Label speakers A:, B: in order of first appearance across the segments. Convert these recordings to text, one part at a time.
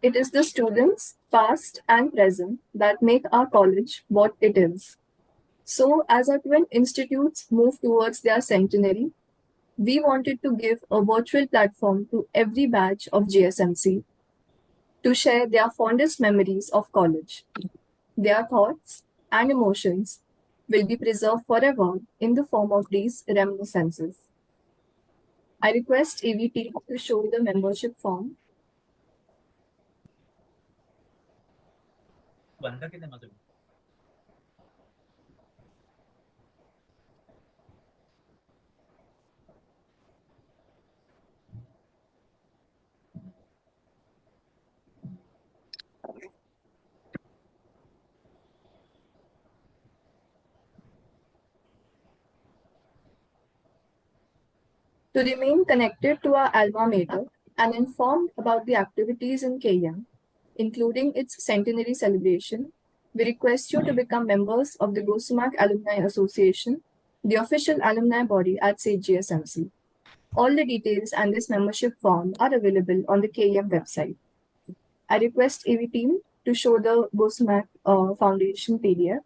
A: It is the students, past and present, that make our college what it is. So, as our twin institutes move towards their centenary, we wanted to give a virtual platform to every batch of GSMC to share their fondest memories of college. Their thoughts and emotions will be preserved forever in the form of these reminiscences. I request AVT to show the membership form. To remain connected to our alma mater and informed about the activities in KM, including its centenary celebration, we request you to become members of the Gosumec Alumni Association, the official alumni body at GSMC. All the details and this membership form are available on the KM website. I request AV team to show the Gosumec Foundation PDF.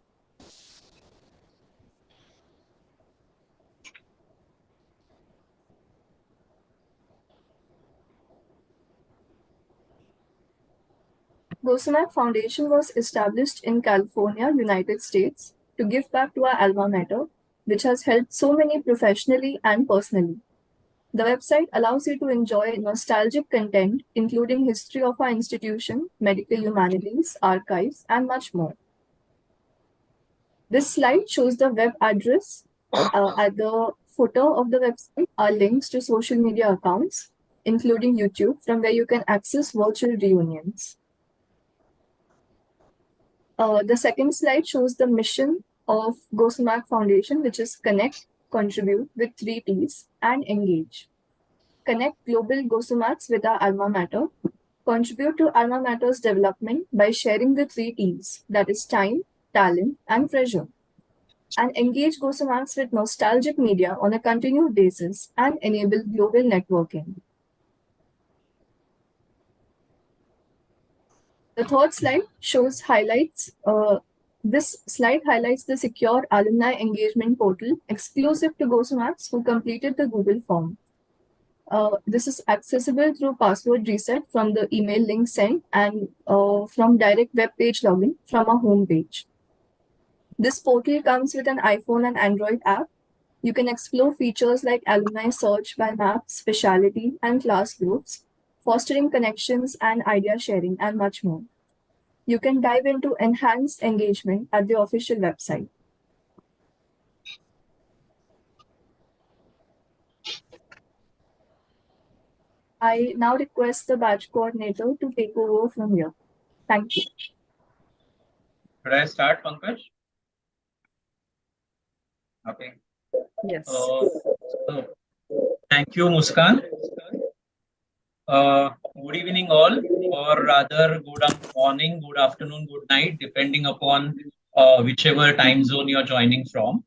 A: Gosumec Foundation was established in California, United States, to give back to our alma mater, which has helped so many professionally and personally. The website allows you to enjoy nostalgic content, including history of our institution, medical humanities, archives, and much more. This slide shows the web address. At the footer of the website are links to social media accounts, including YouTube, from where you can access virtual reunions. The second slide shows the mission of Gosumec Foundation, which is connect, contribute with 3 T's, and engage. Connect global Gosumecs with our alma mater. Contribute to alma mater's development by sharing the 3 T's, that is time, talent, and treasure. And engage Gosumecs with nostalgic media on a continued basis and enable global networking. The third slide shows highlights. This slide highlights the secure alumni engagement portal exclusive to Gosumecs who completed the Google form. This is accessible through password reset from the email link sent and from direct web page login from our home page. This portal comes with an iPhone and Android app. You can explore features like alumni search by map, specialty, and class groups, fostering connections and idea sharing, and much more. You can dive into enhanced engagement at the official website. I now request the batch coordinator to take over from here. Thank you.
B: Should I start, Pankaj? Okay.
A: Yes.
B: Thank you, Muskan. Good evening, all, or rather, good morning, good afternoon, good night, depending upon whichever time zone you're joining from.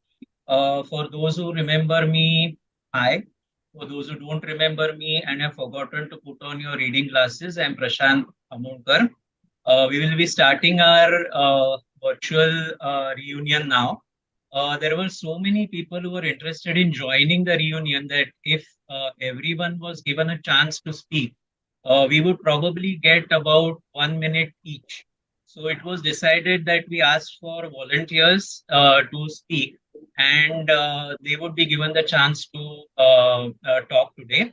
B: For those who remember me, hi. For those who don't remember me and have forgotten to put on your reading glasses, I'm Prashant Amonkar. We will be starting our virtual reunion now. There were so many people who were interested in joining the reunion that if everyone was given a chance to speak, we would probably get about 1 minute each. So it was decided that we asked for volunteers to speak, and they would be given the chance to talk today.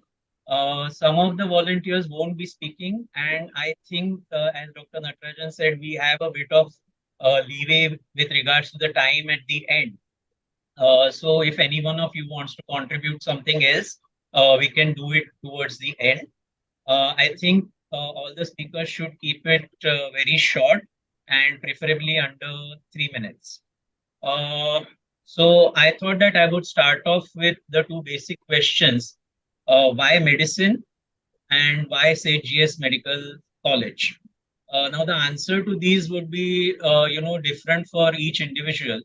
B: Some of the volunteers won't be speaking, and I think, as Dr. Natarajan said, we have a bit of leeway with regards to the time at the end. So if any one of you wants to contribute something else, we can do it towards the end. I think all the speakers should keep it very short and preferably under 3 minutes. So I thought that I would start off with the 2 basic questions. Why medicine and why say GS Medical College? Now the answer to these would be, different for each individual.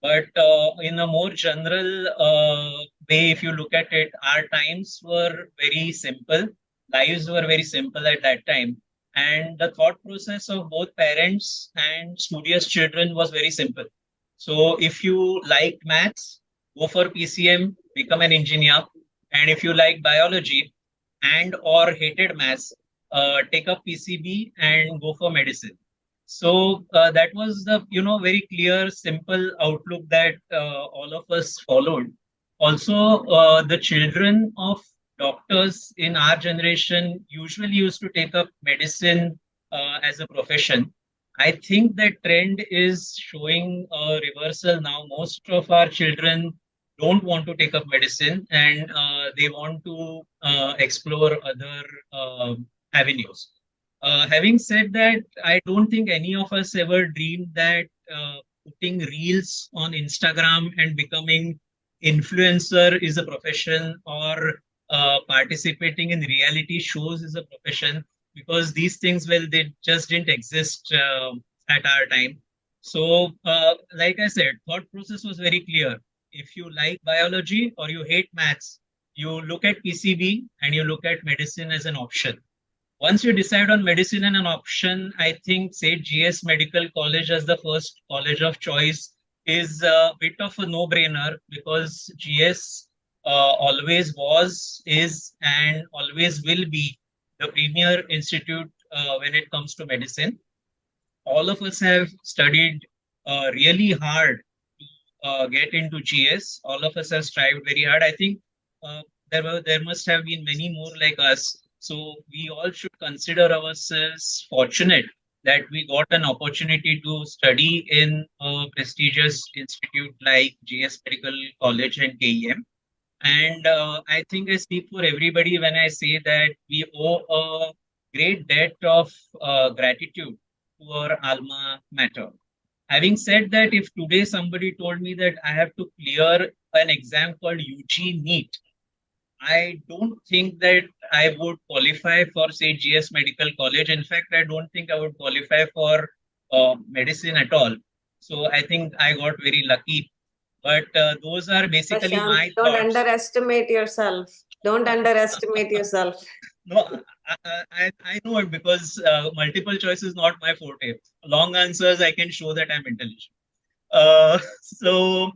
B: But in a more general way, if you look at it, our times were very simple. Lives were very simple at that time. And the thought process of both parents and studious children was very simple. So if you like maths, go for PCM, become an engineer. And if you like biology and or hated maths, take up PCB and go for medicine. So that was the very clear, simple outlook that all of us followed. Also, the children of doctors in our generation usually used to take up medicine as a profession. I think that trend is showing a reversal now. Most of our children don't want to take up medicine and they want to explore other avenues. Having said that, I don't think any of us ever dreamed that putting reels on Instagram and becoming influencer is a profession, or participating in reality shows is a profession, because these things, well, they just didn't exist at our time. So, like I said, thought process was very clear. If you like biology or you hate maths, you look at PCB and you look at medicine as an option. Once you decide on medicine and an option, I think, say, GS Medical College as the first college of choice is a bit of a no-brainer, because GS always was, is, and always will be the premier institute when it comes to medicine. All of us have studied really hard to get into GS. All of us have strived very hard. I think there must have been many more like us. So we all should consider ourselves fortunate that we got an opportunity to study in a prestigious institute like GS Medical College and KEM. And I think I speak for everybody when I say that we owe a great debt of gratitude to our alma mater. Having said that, if today somebody told me that I have to clear an exam called UG NEET, I don't think that I would qualify for, say, GS Medical College. In fact, I don't think I would qualify for medicine at all. So I think I got very lucky. But those are basically
C: Prashant,
B: my
C: don't
B: thoughts.
C: underestimate yourself. Don't underestimate yourself.
B: No, I know it, because multiple choice is not my forte. Long answers, I can show that I'm intelligent. So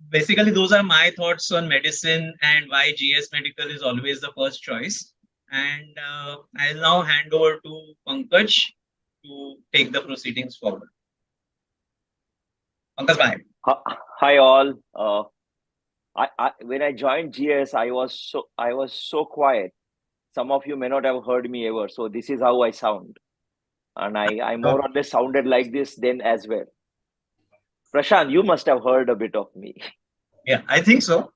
B: basically, those are my thoughts on medicine and why GS Medical is always the first choice. And I'll now hand over to Pankaj to take the proceedings forward. Pankaj, bye.
D: Hi all. When I joined GS, I was so quiet. Some of you may not have heard me ever, so this is how I sound, and I more or less sounded like this then as well. Prashant, you must have heard a bit of me.
B: Yeah, I think so.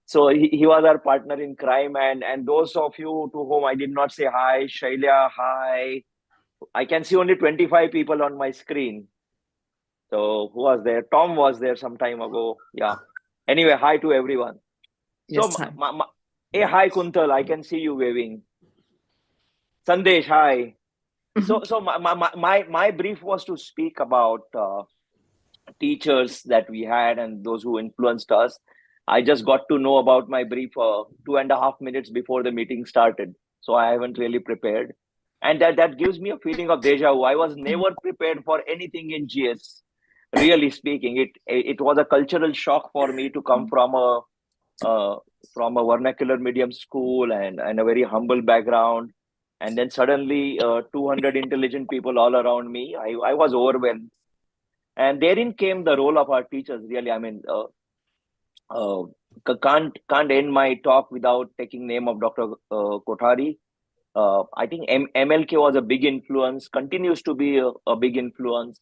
D: So he was our partner in crime, and those of you to whom I did not say hi, Shailya, hi. I can see only 25 people on my screen. So who was there? Tom was there some time ago. Yeah. Anyway, hi to everyone.
C: Yes,
D: So,
C: hi.
D: hey, hi Kuntal, I can see you waving. Sandesh, hi. So my brief was to speak about teachers that we had and those who influenced us. I just got to know about my brief 2.5 minutes before the meeting started, so I haven't really prepared, and that gives me a feeling of deja vu. I was never prepared for anything in GS. Really speaking, it was a cultural shock for me to come uh, from a vernacular medium school and a very humble background, and then suddenly 200 intelligent people all around me. I was overwhelmed, and therein came the role of our teachers. Really, I mean, uh, can't end my talk without taking name of Dr. Kothari. I think MLK was a big influence, continues to be a big influence,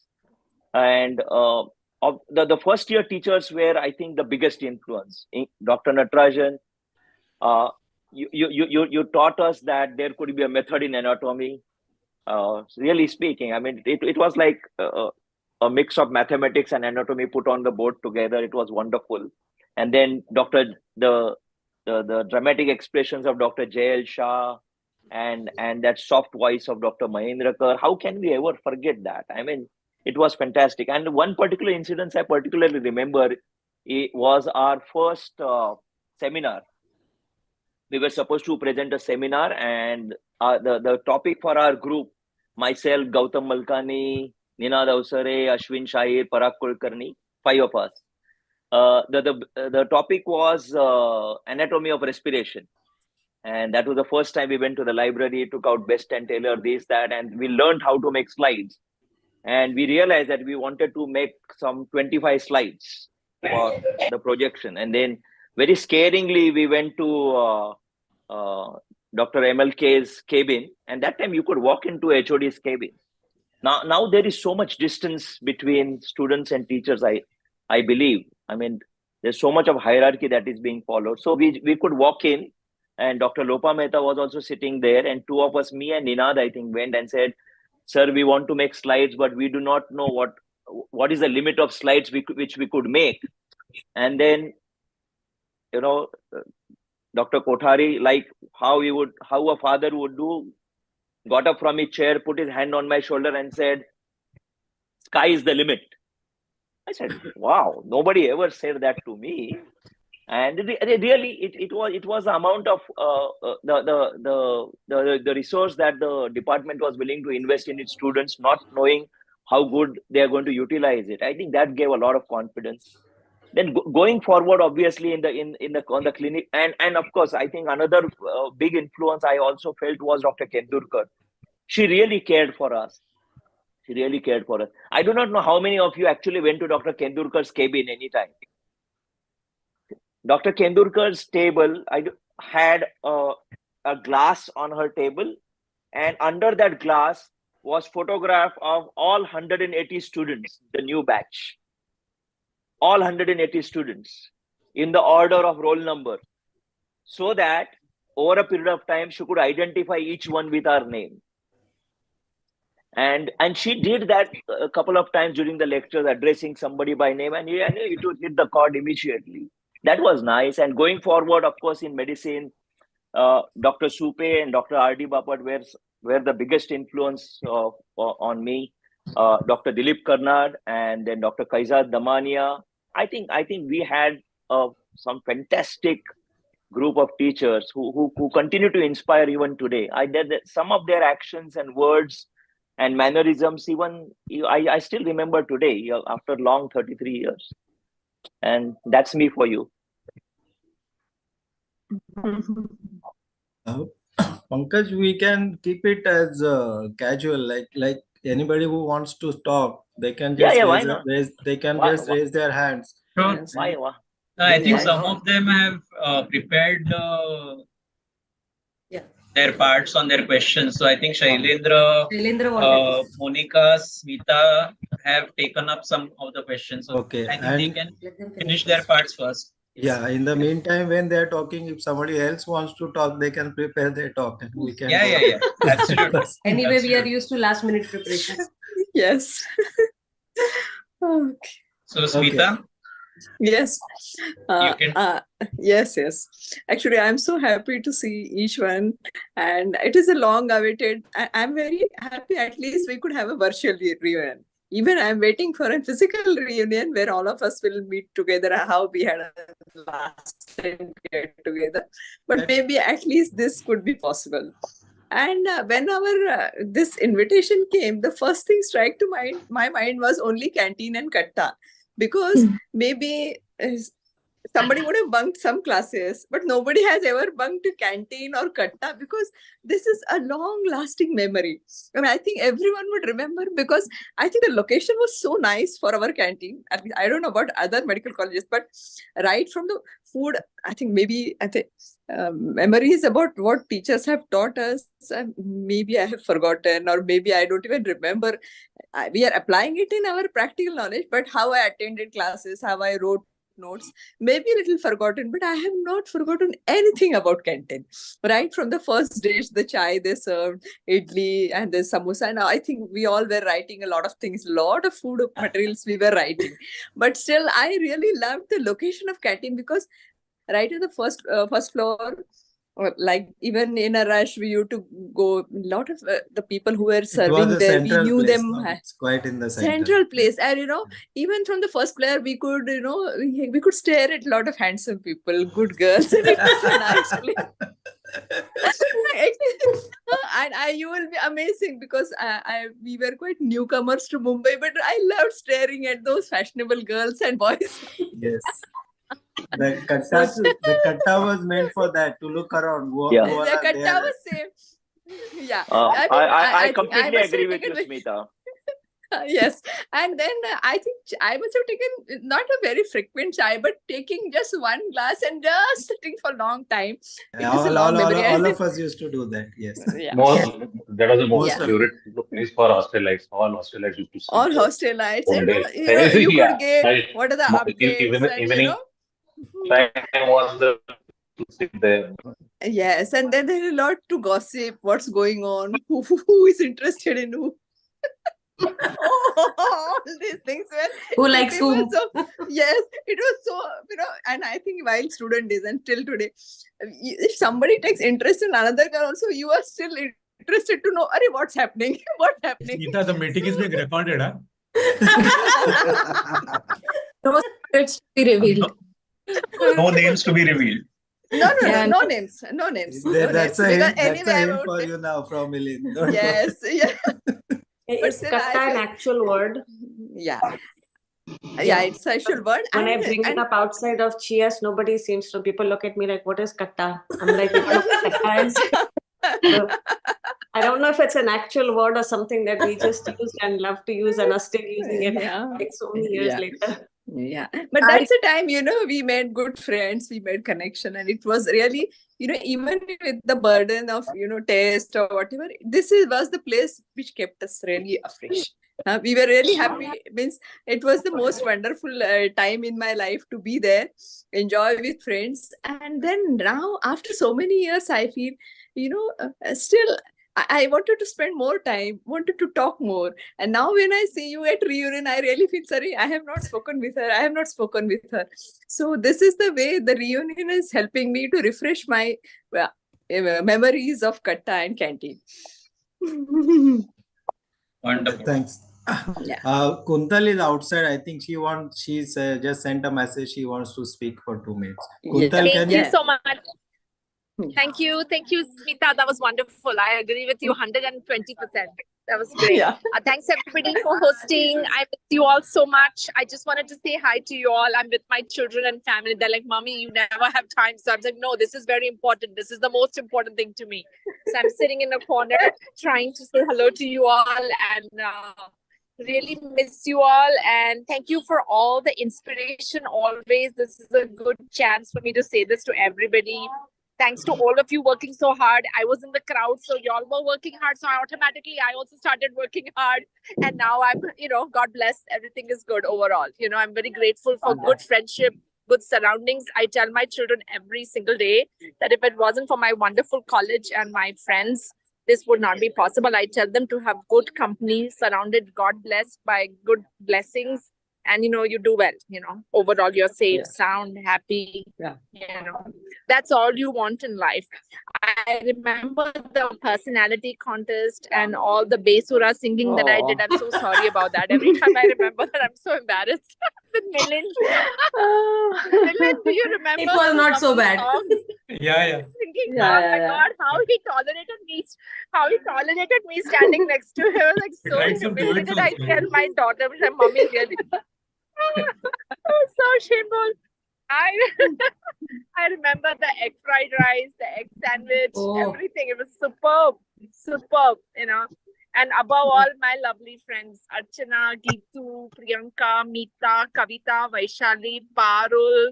D: and of the first year teachers were, I think, the biggest influence. Dr. Natarajan, you taught us that there could be a method in anatomy. Really speaking, I mean, it was like a mix of mathematics and anatomy put on the board together. It was wonderful. And then the dramatic expressions of Dr. J.L. Shah, and that soft voice of Dr. Mahendrakar. How can we ever forget that? I mean, it was fantastic. And one particular incident I particularly remember, it was our first seminar. we were supposed to present a seminar, and the topic for our group, myself, Gautam Malkani, Nina Davsare, Ashwin Shahir, Parag Kulkarni, 5 of us. The topic was anatomy of respiration. And that was the first time we went to the library, took out Best and Taylor, this, that, and we learned how to make slides. And we realized that we wanted to make some 25 slides for the projection. And then very scaringly, we went to Dr.M.V.L.K's cabin. And that time you could walk into HOD's cabin. Now there is so much distance between students and teachers, I believe. I mean, there's so much of hierarchy that is being followed. So we could walk in, and Dr. Lopa Mehta was also sitting there. And 2 of us, me and Ninad, I think, went and said, sir, we want to make slides, but we do not know what is the limit of slides which we could make. And then, Dr. Kothari, like how a father would do, got up from his chair, put his hand on my shoulder and said, sky is the limit. I said, wow, nobody ever said that to me. And really, it was the amount of the resource that the department was willing to invest in its students, not knowing how good they are going to utilize it. I think that gave a lot of confidence. Then going forward, obviously on the clinic, and of course, I think another big influence I also felt was Dr. Kendurkar. She really cared for us. She really cared for us. I do not know how many of you actually went to Dr. Kendurkar's cabin anytime. Dr. Kendurkar's table, I had a glass on her table, and under that glass was photograph of all 180 students, the new batch. All 180 students in the order of roll number, so that over a period of time, she could identify each one with our name. And she did that a couple of times during the lectures, addressing somebody by name, and it would hit the chord immediately. That was nice. And going forward, of course, in medicine, Dr. Supe and Dr. R.D. Bapat were the biggest influence on me. Dr. Dilip Karnad and then Dr. Kaizad Damania. I think we had some fantastic group of teachers who continue to inspire even today. Some of their actions and words and mannerisms, even I still remember today, after long 33 years. And that's me for you.
E: Pankaj, we can keep it as casual, like anybody who wants to talk, they can just raise their hands.
B: Sure.
C: Yes.
D: Why?
B: I think
D: Why
B: some
D: not?
B: of them have prepared their parts on their questions. So I think Shailendra, Monica, Smita have taken up some of the questions. So
E: Okay,
B: I think they can finish their parts first.
E: Yeah, in the meantime, when they're talking, if somebody else wants to talk, they can prepare their talk and we can
B: Yeah. Absolutely.
C: Anyway, we are used to last minute preparation.
F: Yes. Okay.
B: So Smita,
F: Yes.
B: you can.
F: Yes. Actually, I'm so happy to see each one, and it is a long-awaited. I'm very happy. At least we could have a virtual reunion. Even I'm waiting for a physical reunion where all of us will meet together. How we had a last time get together, but maybe at least this could be possible. And when our this invitation came, the first thing struck to my mind was only canteen and katta, because maybe somebody would have bunked some classes, but nobody has ever bunked a canteen or katta, because this is a long-lasting memory. And I think everyone would remember, because I think the location was so nice for our canteen. At least I don't know about other medical colleges, but right from the food, I think memories about what teachers have taught us, maybe I have forgotten, or maybe I don't even remember. We are applying it in our practical knowledge, but how I attended classes, how I wrote notes, maybe a little forgotten, but I have not forgotten anything about canteen. Right from the first dish, the chai they served, idli and the samosa, and I think we all were writing a lot of things, lot of food materials we were writing. But still, I really loved the location of canteen, because right in the first floor, like even in a rush, we used to go. A lot of the people who were serving there, we knew them.
E: It's quite in the
F: central place, and even from the first floor, we could we could stare at a lot of handsome people, good girls, and it was a nice place. And you will be amazing because we were quite newcomers to Mumbai, but I loved staring at those fashionable girls and boys.
E: Yes. The katta was meant for that, to look around.
F: The katta was same. Yeah.
D: I completely agree with you, Smita.
F: Yes. And then I think I must have taken not a very frequent chai, but taking just one glass and just sitting for a long time.
E: All of us used to do that. Yes.
F: Yeah.
G: That was the most favorite place for hostelites. All hostelites used to sit.
F: All hostelites. And you could get what are the updates and
G: evening time was the to sit there.
F: Yes, and then there is a lot to gossip. What's going on? Who is interested in who? All these things were
C: who likes whom.
F: So, yes, it was so, and I think while student days and till today, if somebody takes interest in another girl also, you are still interested to know, what's happening? What's happening?
H: Smita, the meeting is being recorded, huh?
C: No secrets to be revealed.
B: No names to be revealed.
F: No names.
E: That's a hint for you now from Milind.
F: Yes, yeah.
C: Is katta an actual word?
F: Yeah, it's an actual word.
C: When I bring it up outside of Chias, nobody seems to. People look at me like, what is katta? I'm like, katta is. So, I don't know if it's an actual word or something that we just used and love to use and are still using it like so many years later.
F: Yeah, but that's the time, we made good friends, we made connection, and it was really, even with the burden of, test or whatever, this was the place which kept us really afresh. We were really happy. Means it was the most wonderful time in my life to be there, enjoy with friends. And then now, after so many years, I feel, still I wanted to spend more time, wanted to talk more. And now when I see you at reunion, I really feel sorry. I have not spoken with her. So this is the way the reunion is helping me to refresh my memories of katta and canteen.
B: Wonderful.
E: Thanks. Kuntal is outside. I think she's just sent a message. She wants to speak for 2 minutes. Kuntal,
I: Thank you so much. Thank you, Smita. That was wonderful. I agree with you 120%. That was great. Thanks everybody for hosting. I miss you all so much. I just wanted to say hi to you all. I'm with my children and family. They're like, Mommy, you never have time. So I'm like, no, this is very important. This is the most important thing to me. So I'm sitting in a corner trying to say hello to you all and really miss you all. And thank you for all the inspiration always. This is a good chance for me to say this to everybody. Thanks to all of you working so hard. I was in the crowd, so y'all were working hard. So I also started working hard. And now I'm, God bless, everything is good overall. I'm very grateful for good friendship, good surroundings. I tell my children every single day that if it wasn't for my wonderful college and my friends, this would not be possible. I tell them to have good company, surrounded, God blessed by good blessings. And, you do well, overall you're safe, sound, happy, that's all you want in life. I remember the personality contest and all the Besura singing that I did. I'm so sorry about that. Every time I remember that, I'm so embarrassed. With Milind. Milind, do you remember?
C: It was not so bad.
H: Yeah.
I: Thinking, oh my God, how he tolerated me standing next to him. I was like so humiliated. I tell my daughter, Mommy, really. So shameful. I remember the egg fried rice, the egg sandwich, everything. It was superb, And above all, my lovely friends, Archana, Geetu, Priyanka, Meeta, Kavita, Vaishali, Parul,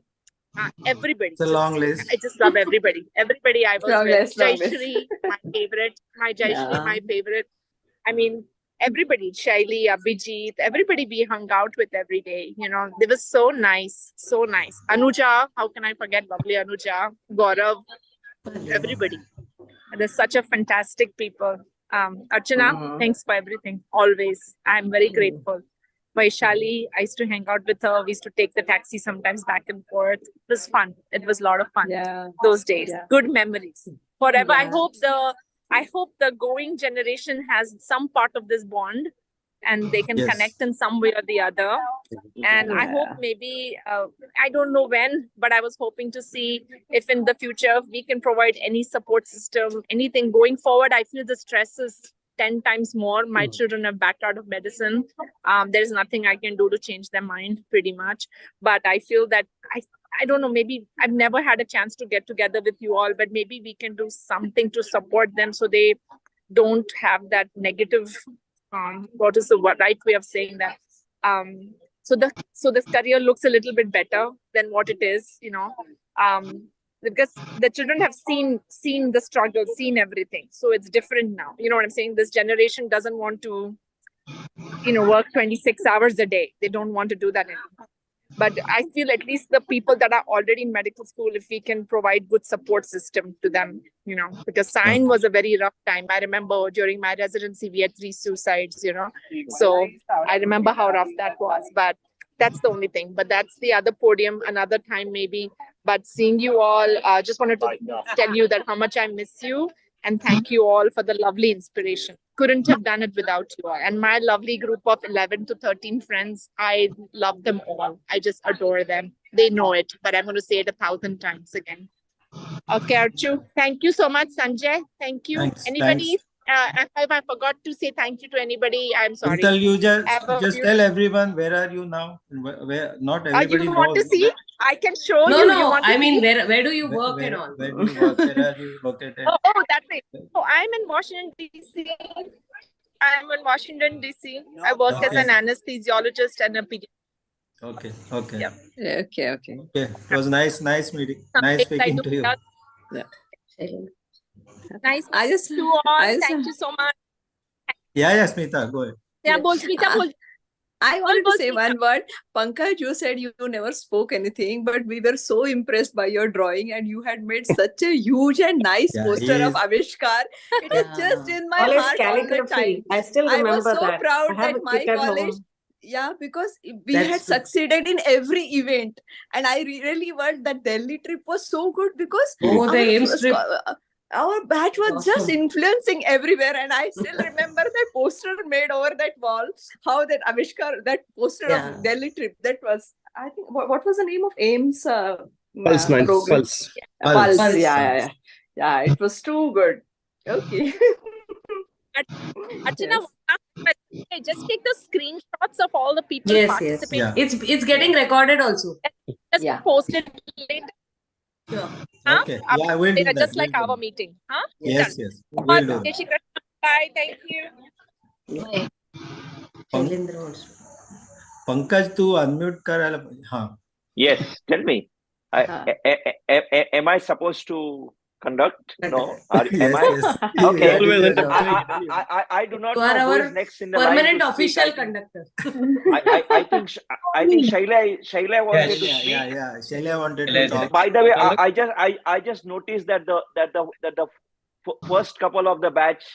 I: everybody.
E: It's a long list.
I: I just love everybody. Everybody I was with.
F: Jaishri,
I: my favorite. My favorite. I mean, everybody, Shaili, Abhijit, everybody we hung out with every day. They were so nice. Anuja, how can I forget lovely Anuja? Gaurav, everybody. They're such a fantastic people. Archana, thanks for everything. Always. I'm very grateful. Vaishali, I used to hang out with her. We used to take the taxi sometimes back and forth. It was fun. It was a lot of fun. Those days. Good memories. Forever. I hope the going generation has some part of this bond and they can connect in some way or the other. And I hope maybe, I don't know when, but I was hoping to see if in the future we can provide any support system, anything going forward. I feel the stress is 10 times more. My children have backed out of medicine. There's nothing I can do to change their mind pretty much. But I feel that I don't know, maybe I've never had a chance to get together with you all, but maybe we can do something to support them so they don't have that negative, what is the right way of saying that? So this career looks a little bit better than what it is, because the children have seen the struggle, seen everything. So it's different now. You know what I'm saying? This generation doesn't want to, work 26 hours a day. They don't want to do that anymore. But I feel at least the people that are already in medical school, if we can provide good support system to them, because science was a very rough time. I remember during my residency, we had 3 suicides, So I remember how rough that was. But that's the only thing. But that's the other podium, another time maybe. But seeing you all, just wanted to tell you that how much I miss you. And thank you all for the lovely inspiration. Couldn't have done it without you all. And my lovely group of 11 to 13 friends, I love them all. I just adore them. They know it, but I'm going to say it 1,000 times again. Okay, Archu. Thank you so much, Sanjay. Thank you.
E: Thanks,
I: Anybody? If I forgot to say thank you to anybody, I'm sorry.
E: Until you just tell everyone where are you now? Where not everybody
I: you want
E: knows.
I: to see? I can show you.
J: No. I mean, where do you work and all?
E: Where do you work? Where are you located?
I: Oh, that's it. So I'm in Washington, D.C. I work as an anesthesiologist and a pediatrician.
E: Okay.
I: Yep.
F: Okay.
E: It was nice meeting. Nice speaking to you.
F: Yeah.
I: Nice. To you all. Thank you so much.
E: Yeah, Smita, go ahead.
I: Yeah, Smita.
F: I wanted to say one word. Pankaj, you said you never spoke anything, but we were so impressed by your drawing, and you had made such a huge and nice poster of Avishkar. It is just in my heart all the time.
C: I still remember that.
F: I was so proud that my college, because we had succeeded in every event, and I really felt that Delhi trip was so good because
J: the AIMS trip.
F: Our batch was just influencing everywhere, and I still remember that poster made over that wall. How that Avishkar, that poster of Delhi trip, that was, I think, what was the name of AIMS
K: Pulse.
F: Pulse. Yeah. It was too good. Okay.
I: Archana, just take the screenshots of all the people participating.
J: Yes. It's getting recorded also.
I: Just post it later.
J: Sure.
E: Okay. Yeah, we'll do that.
I: Just like our meeting. Huh?
E: Yes. We'll do
I: that. Bye. Thank you.
E: Pankaj, tu unmute kar.
D: Yes, tell me. Am I supposed to conduct? No. Am I?
E: Yes.
D: Okay.
K: Always
D: I do not know who is next in the line.
J: Permanent official conductor.
D: I think Shaila wanted to speak.
E: Yeah. Shaila wanted to talk.
D: By the way, I just noticed that the first couple of the batch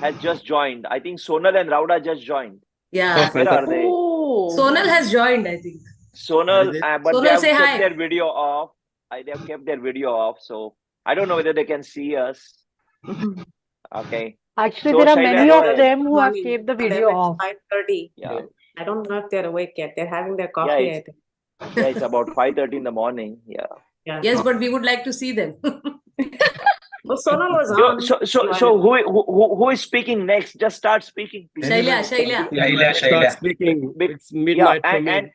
D: has just joined. I think Sonal and Rauda just joined.
J: Yeah.
D: Where are they?
J: Sonal has joined, I think.
D: Sonal, but
J: Sonal,
D: they have kept
J: hi.
D: their video off. They have kept their video off, so I don't know whether they can see us. Okay.
L: Actually, there are many of them who have kept the video off.
C: 5:30.
D: Yeah.
C: I don't know if they're awake yet. They're having their coffee, I think.
D: Yeah, it's about 5:30 in the morning. Yeah.
J: Yes, but we would like to see them.
C: Well, Sonal was on.
D: So who is speaking next? Just start speaking.
J: Shaila.
K: Start speaking. It's midnight for me.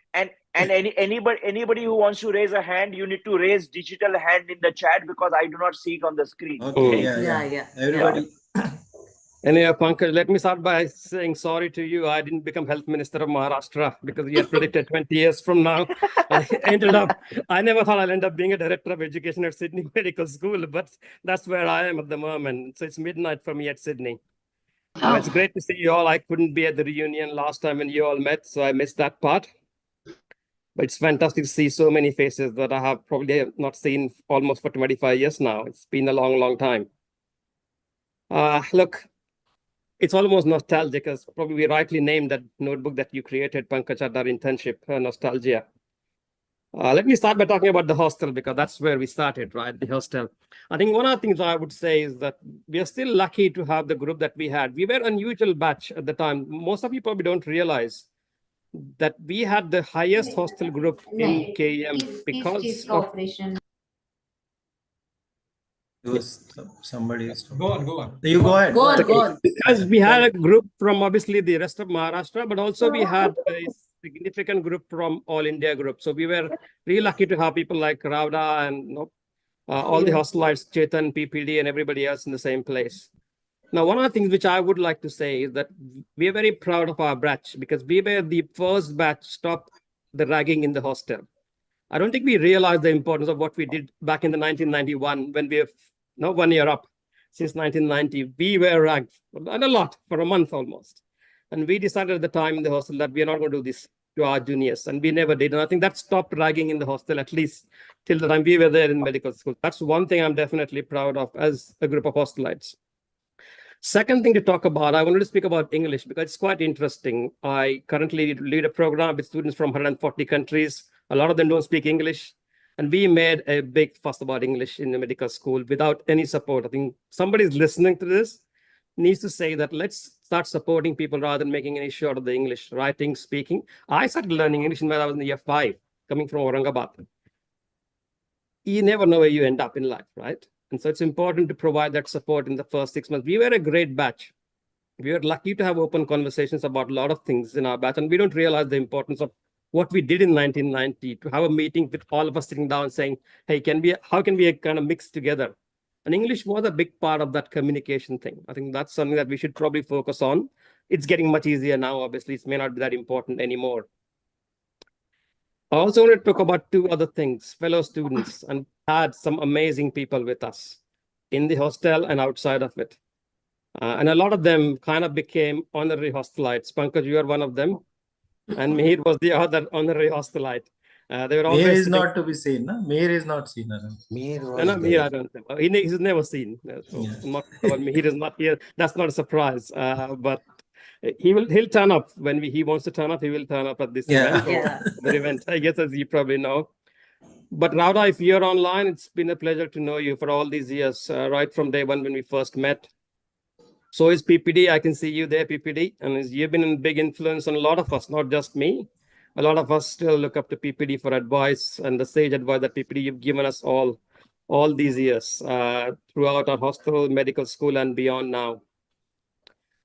D: And anybody who wants to raise a hand, you need to raise digital hand in the chat because I do not see it on the screen.
E: Okay. Yeah. Everybody.
K: Anyhow, Pankaj, let me start by saying sorry to you. I didn't become Health Minister of Maharashtra because you had predicted 20 years from now. I never thought I'll end up being a Director of Education at Sydney Medical School, but that's where I am at the moment. So it's midnight for me at Sydney. It's great to see you all. I couldn't be at the reunion last time when you all met, so I missed that part. But it's fantastic to see so many faces that I have probably not seen almost for 25 years now. It's been a long, long time. Look, it's almost nostalgic, as probably rightly named that notebook that you created, Pankaj, at our internship, Nostalgia. Let me start by talking about the hostel, because that's where we started, right? The hostel. I think one of the things I would say is that we are still lucky to have the group that we had. We were an unusual batch at the time. Most of you probably don't realize that we had the highest hostel group in KM because of
E: Somebody is
H: Go on.
E: You go ahead.
J: Go on.
K: Because we had a group from obviously the rest of Maharashtra, but also we had a significant group from All India group. So we were really lucky to have people like Rauda and all the hostelites, Chetan, PPD, and everybody else in the same place. Now, one of the things which I would like to say is that we are very proud of our batch, because we were the first batch to stop the ragging in the hostel. I don't think we realized the importance of what we did back in the 1991 when we were 1 year up. Since 1990, we were ragged, and a lot, for a month almost. And we decided at the time in the hostel that we are not going to do this to our juniors, and we never did. And I think that stopped ragging in the hostel, at least till the time we were there in medical school. That's one thing I'm definitely proud of as a group of hostelites. Second thing to talk about, I wanted to speak about English because it's quite interesting. I currently lead a program with students from 140 countries. A lot of them don't speak English. And we made a big fuss about English in the medical school without any support. I think somebody's listening to this needs to say that let's start supporting people rather than making an issue out of the English, writing, speaking. I started learning English when I was in year 5, coming from Aurangabad. You never know where you end up in life, right? And so it's important to provide that support in the first 6 months. We were a great batch. We were lucky to have open conversations about a lot of things in our batch, and we don't realize the importance of what we did in 1990, to have a meeting with all of us sitting down saying, hey, how can we kind of mix together? And English was a big part of that communication thing. I think that's something that we should probably focus on. It's getting much easier now. Obviously, it may not be that important anymore. I also want to talk about 2 other things, fellow students, and had some amazing people with us in the hostel and outside of it. And a lot of them kind of became honorary hostelites. Pankaj, you are one of them. And Mihir was the other honorary hostelite. They were always
E: Mihir is not to be seen. No? Mihir is not seen.
K: Mihir, I don't know. He's never seen. So Mihir is not here. That's not a surprise. But he'll turn up when he wants to turn up. He will turn up at this event or the event, I guess, as you probably know. But Rauda, if you're online, it's been a pleasure to know you for all these years, right from day one when we first met. So is PPD. I can see you there, PPD. And you've been a big influence on a lot of us, not just me. A lot of us still look up to PPD for advice and the sage advice that PPD you've given us all these years throughout our hospital, medical school, and beyond now.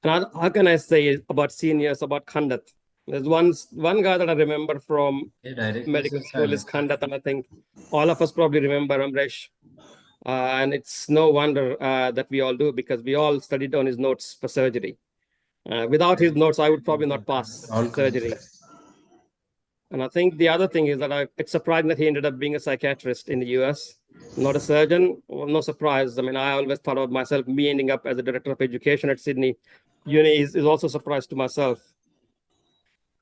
K: And how can I say about seniors, about Khandat? There's one guy that I remember from medical school is Khandat, and I think all of us probably remember Amresh. And it's no wonder that we all do, because we all studied on his notes for surgery. Without his notes, I would probably not pass surgery. And I think the other thing is that it's surprising that he ended up being a psychiatrist in the US, not a surgeon. Well, no surprise. I mean, I always thought of myself, me ending up as a director of education at Sydney Uni is also a surprise to myself.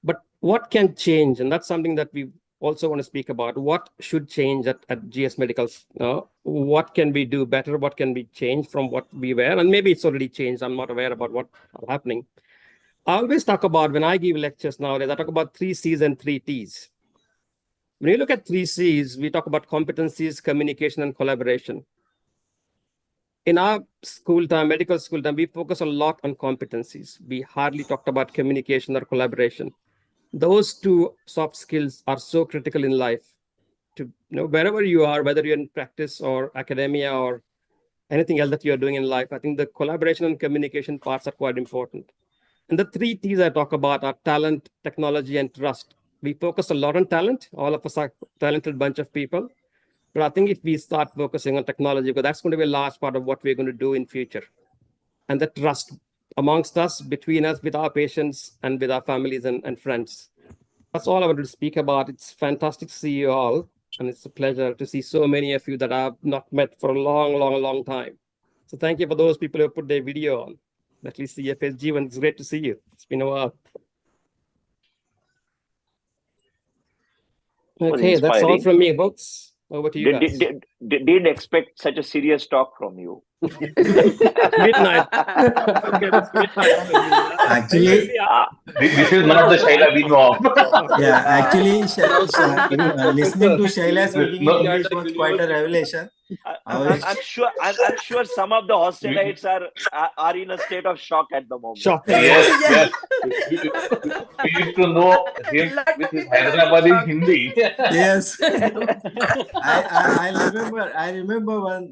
K: But what can change? And that's something that we also want to speak about. What should change at GS Medicals? What can we do better? What can we change from what we were? And maybe it's already changed. I'm not aware about what's happening. I always talk about, when I give lectures nowadays, I talk about 3 C's and 3 T's. When you look at 3 C's, we talk about competencies, communication, and collaboration. In our school time, medical school time, we focus a lot on competencies. We hardly talked about communication or collaboration. Those 2 soft skills are so critical in life. To wherever you are, whether you're in practice or academia or anything else that you're doing in life, I think the collaboration and communication parts are quite important. And the 3 T's I talk about are talent, technology, and trust. We focus a lot on talent. All of us are a talented bunch of people. But I think if we start focusing on technology, because that's going to be a large part of what we're going to do in future. And the trust amongst us, between us, with our patients, and with our families and friends. That's all I wanted to speak about. It's fantastic to see you all. And it's a pleasure to see so many of you that I've not met for a long time. So thank you for those people who put their video on. At least see your face, Jeevan. It's great to see you. It's been a while. Okay, that's all from me, folks. Over to you guys.
D: Didn't expect such a serious talk from you.
K: Midnight. Okay, that's midnight for me.
E: Actually,
G: This is not the Shaila we know of.
E: yeah, actually, listening to Shaila speaking in
G: No.
E: English was quite a revelation.
D: I'm sure some of the hostelites are in a state of shock at the moment.
K: Shock.
G: Yes. We used to know him with his Hyderabadi Hindi.
E: Yes. I remember one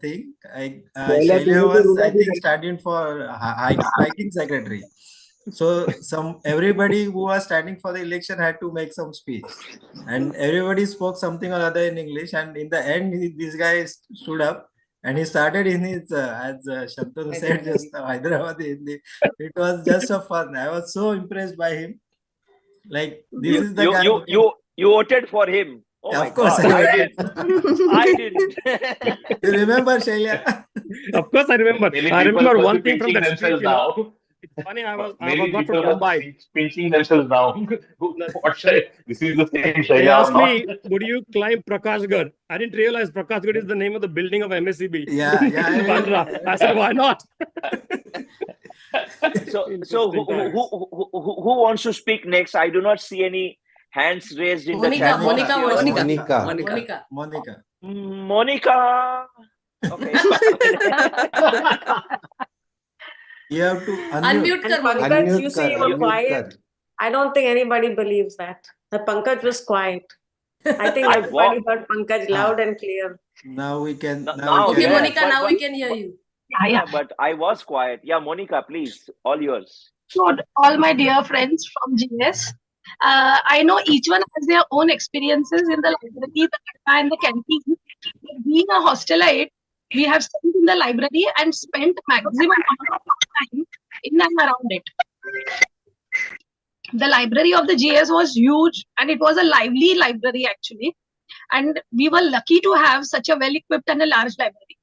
E: thing. Shaila was, I think, standing for hiking secretary. So everybody who was standing for the election had to make some speech, and everybody spoke something or other in English. And in the end, this guy stood up and he started in his, as Shantanu said, just Hyderabad Hindi. It was just a fun. I was so impressed by him. Like, this is the guy.
D: You voted for him. Oh,
E: of
D: my
E: course,
D: God. I didn't.
E: You remember, Shaila?
K: Of course, I remember.
G: Many
K: I
G: people
K: remember
G: must
K: one
G: be
K: thing from
G: pinching
K: that speech.
G: themselves now.
K: It's funny. I was
G: Many
K: not from
G: people are
K: Mumbai.
G: pinching themselves now. What this is the same
K: They
G: Shaila
K: asked
G: or not?
K: me, would you climb Prakashgarh? I didn't realize Prakashgarh is the name of the building of MSCB.
E: Yeah.
K: in Bandra. I said, why not?
D: So who wants to speak next? I do not see any hands raised in the chat. Monica. Okay.
E: You have to
C: unmute. Pankaj, you say you were quiet. I don't think anybody believes that. The Pankaj was quiet. I think everybody heard Pankaj loud and clear.
E: Now we can.
J: Okay, Monica, now we can hear you.
D: Yeah, but I was quiet. Yeah, Monica, please, all yours.
M: So, all my dear friends from GS, I know each one has their own experiences in the library, the katta and the canteen. Being a hostelite, we have studied in the library and spent maximum amount of time in and around it. The library of the GS was huge and it was a lively library actually. And we were lucky to have such a well-equipped and a large library.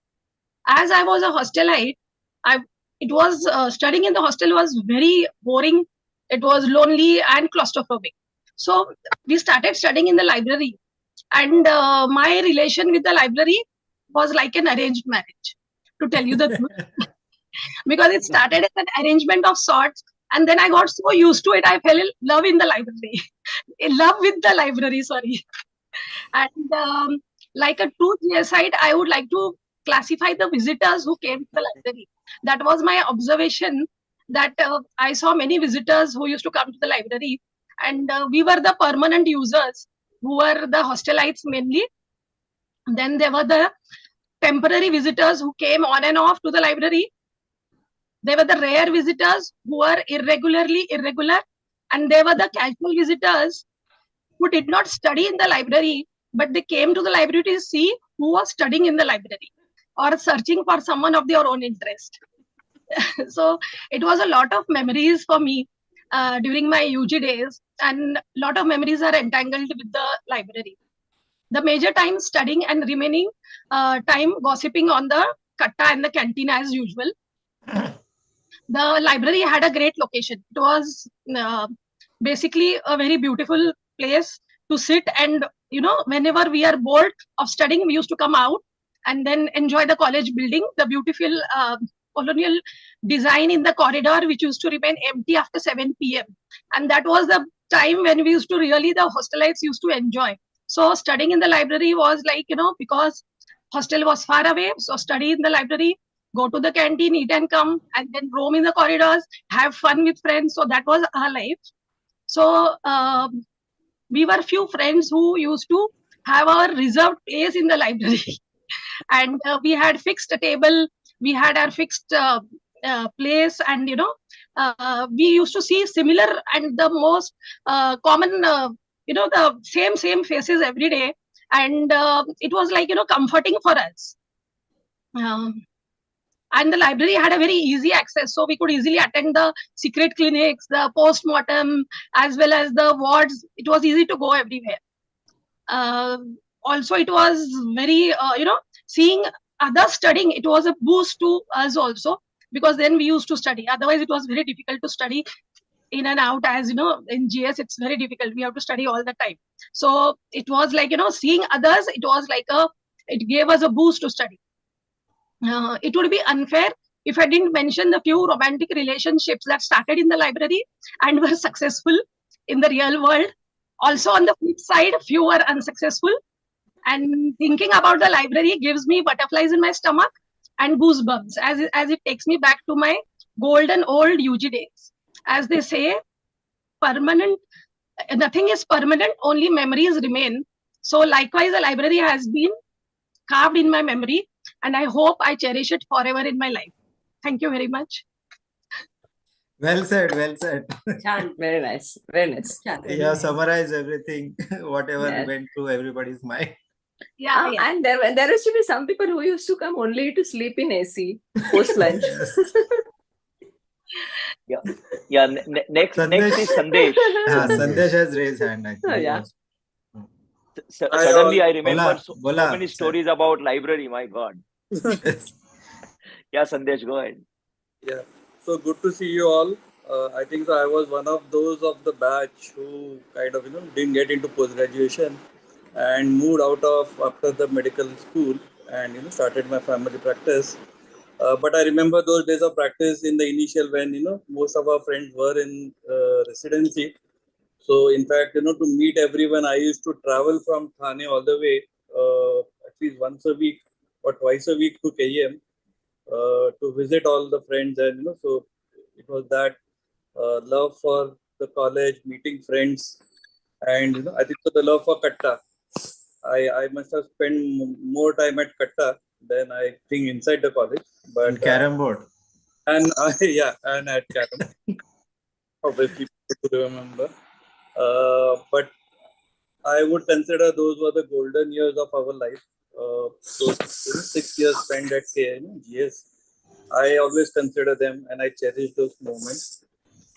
M: As I was a hostelite, studying in the hostel was very boring. It was lonely and claustrophobic. So we started studying in the library, and my relation with the library was like an arranged marriage, to tell you the truth, because it started as an arrangement of sorts, and then I got so used to it, I fell in love in the library, in love with the library. Sorry, and like a true GSite, I would like to classify the visitors who came to the library. That was my observation, that I saw many visitors who used to come to the library, and we were the permanent users who were the hostelites mainly. Then there were the temporary visitors who came on and off to the library. There were the rare visitors who were irregular, and there were the casual visitors who did not study in the library, but they came to the library to see who was studying in the library or searching for someone of their own interest. So it was a lot of memories for me during my UG days, and a lot of memories are entangled with the library. The major time studying and remaining time gossiping on the katta and the canteen as usual. The library had a great location. It was basically a very beautiful place to sit, and whenever we are bored of studying, we used to come out and then enjoy the college building, the beautiful colonial design in the corridor, which used to remain empty after 7 p.m. And that was the time when we used to the hostelites used to enjoy. So studying in the library was like, because hostel was far away, so study in the library, go to the canteen, eat and come, and then roam in the corridors, have fun with friends. So that was our life. So we were few friends who used to have our reserved place in the library. And we had fixed a table, we had our fixed place, and we used to see similar and the most common the same faces every day, and it was like comforting for us. And the library had a very easy access, so we could easily attend the secret clinics, the post-mortem, as well as the wards. It was easy to go everywhere. Also, it was very seeing others studying, it was a boost to us also, because then we used to study. Otherwise, it was very difficult to study in and out. As you know, in GS, it's very difficult. We have to study all the time. So it was like, seeing others, it gave us a boost to study. It would be unfair if I didn't mention the few romantic relationships that started in the library and were successful in the real world. Also, on the flip side, few were unsuccessful. And thinking about the library gives me butterflies in my stomach and goosebumps as it takes me back to my golden old UG days. As they say, nothing is permanent, only memories remain. So likewise, the library has been carved in my memory, and I hope I cherish it forever in my life. Thank you very much.
E: Well said, well said.
F: Very nice, very nice.
E: Yeah, summarize everything, whatever went through everybody's mind.
M: Yeah,
F: and there used to be some people who used to come only to sleep in AC post lunch.
D: Next is Sandesh.
E: Sandesh has raised hand actually.
D: Suddenly I remember so many stories about library. My God. Yeah, Sandesh, go ahead.
N: Yeah, so good to see you all. I think I was one of those of the batch who kind of didn't get into post graduation and moved out of after the medical school and started my family practice. But I remember those days of practice in the initial when most of our friends were in residency. So in fact, to meet everyone, I used to travel from Thane all the way at least once a week or twice a week to KM to visit all the friends, and so it was that love for the college, meeting friends, and I think the love for Katta. I must have spent more time at Katta than I think inside the college. But
E: and carom board.
N: And and at carom. Obviously, to remember. But I would consider those were the golden years of our life. Those 6 years spent at GS, I always consider them and I cherish those moments.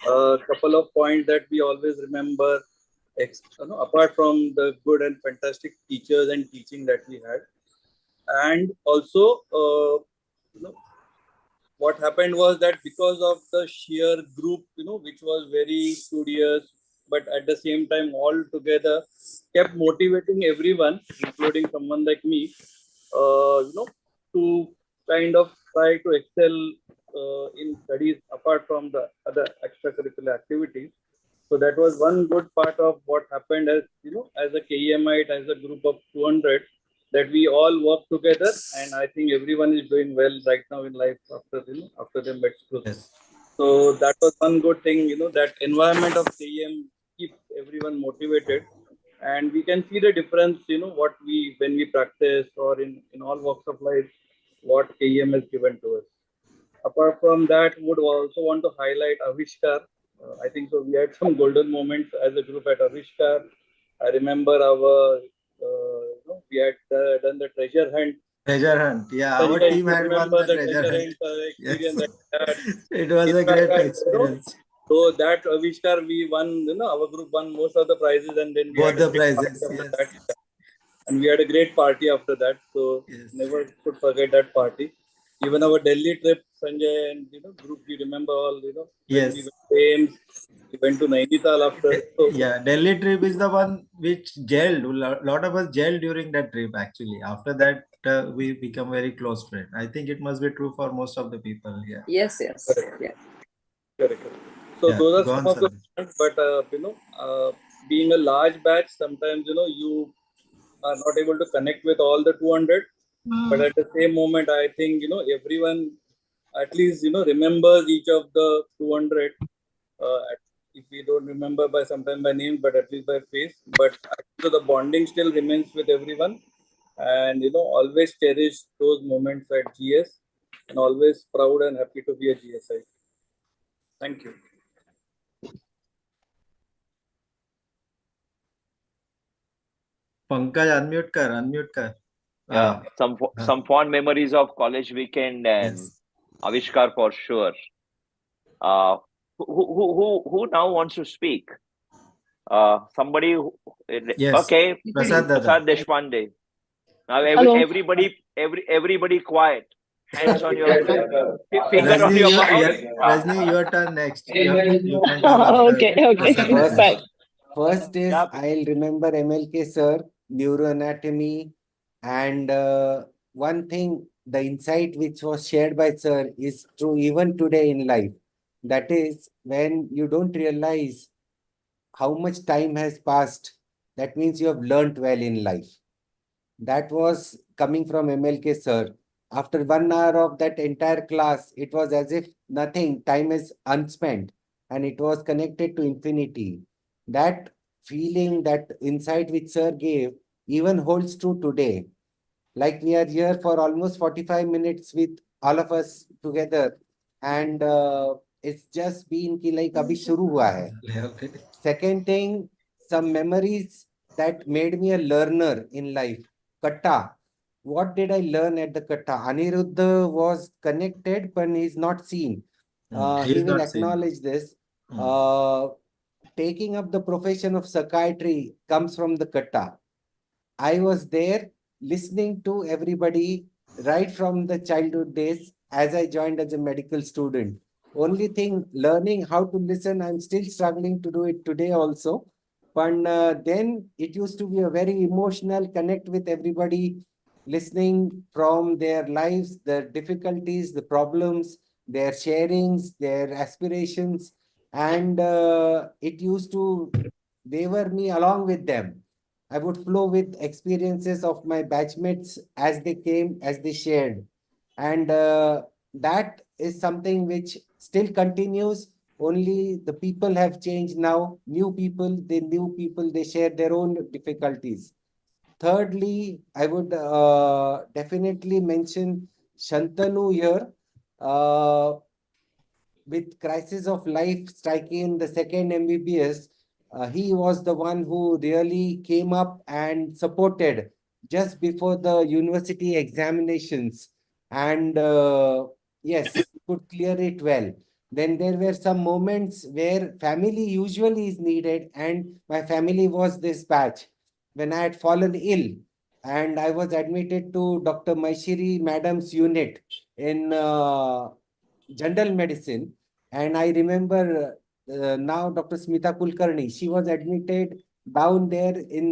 N: A couple of points that we always remember, apart from the good and fantastic teachers and teaching that we had, and also, what happened was that because of the sheer group, which was very studious, but at the same time all together kept motivating everyone, including someone like me, to kind of try to excel in studies apart from the other extracurricular activities. So that was one good part of what happened as a KEMite, as a group of 200, that we all work together, and I think everyone is doing well right now in life after the med school.
E: Yes.
N: So that was one good thing, that environment of KEM keeps everyone motivated, and we can see the difference, when we practice or in all walks of life, what KEM has given to us. Apart from that, would also want to highlight Avishkar. I think so. We had some golden moments as a group at Avishkar. I remember we had done the treasure hunt.
E: Treasure hunt, yeah. Our team had won the treasure hunt.
N: Experience that we had.
E: It was a great experience.
N: So that Avishkar, we won. Our group won most of the prizes, and then we
E: both
N: had
E: the prizes. Yes.
N: And we had a great party after that. So never could forget that party. Even our Delhi trip, Sanjay and group, we remember all.
E: Yes.
N: We went to Nainital after. So,
E: yeah, Delhi trip is the one which gelled. A lot of us gelled during that trip. Actually, after that, we become very close friends. I think it must be true for most of the people. Yeah.
F: Yes.
N: Correct. So those are some of the points. But being a large batch, sometimes you are not able to connect with all the 200. But at the same moment, I think everyone at least remembers each of the 200. If we don't remember sometimes by name, but at least by face. But so the bonding still remains with everyone, and always cherish those moments at GS, and always proud and happy to be a GSI. Thank you.
E: Pankaj, unmute kar.
D: Yeah, some fond memories of college weekend and Avishkar for sure. Who now wants to speak? Somebody who, okay, Prasad Deshpande. Now everybody quiet. Hands on your finger on
E: Rajni,
D: your mouth.
E: Rajni, your turn next. You can talk after
L: Okay.
O: First is
D: Yeah.
O: I'll remember MLK sir, neuroanatomy, and one thing, the insight which was shared by sir is true even today in life. That is when you don't realize how much time has passed, that means you have learnt well in life. That was coming from MLK sir. After 1 hour of that entire class, it was as if nothing, time is unspent, and it was connected to infinity. That feeling, that insight which sir gave, even holds true today. Like we are here for almost 45 minutes with all of us together, and it's just been ki like abhi shuru hua hai.
E: Okay.
O: Second thing, some memories that made me a learner in life. Katta. What did I learn at the Katta? Aniruddha was connected, but he's not seen.
E: He
O: He
E: is
O: will
E: not seen.
O: acknowledge this. Taking up the profession of psychiatry comes from the Katta. I was there listening to everybody right from the childhood days as I joined as a medical student. Only thing, learning how to listen, I'm still struggling to do it today also. But then it used to be a very emotional connect with everybody, listening from their lives, their difficulties, the problems, their sharings, their aspirations. And it used to waver me along with them. I would flow with experiences of my batchmates as they came, as they shared. And that is something which still continues. Only the people have changed now. New people, they share their own difficulties. Thirdly, I would definitely mention Shantanu here. With crisis of life striking in the second MBBS, he was the one who really came up and supported just before the university examinations, and yes, could clear it well. Then there were some moments where family usually is needed, and my family was this batch when I had fallen ill, and I was admitted to Dr. Maishiri Madam's unit in general medicine. And I remember now Dr. Smita Kulkarni, she was admitted down there in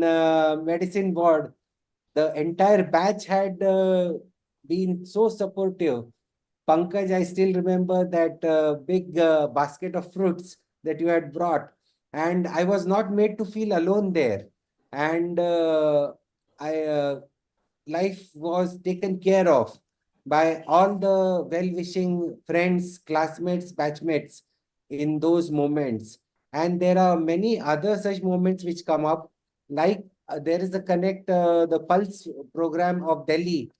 O: medicine ward. The entire batch had been so supportive. Pankaj, I still remember that big basket of fruits that you had brought. And I was not made to feel alone there. And I life was taken care of by all the well-wishing friends, classmates, batchmates in those moments. And there are many other such moments which come up, like there is a Connect, the Pulse program of Delhi.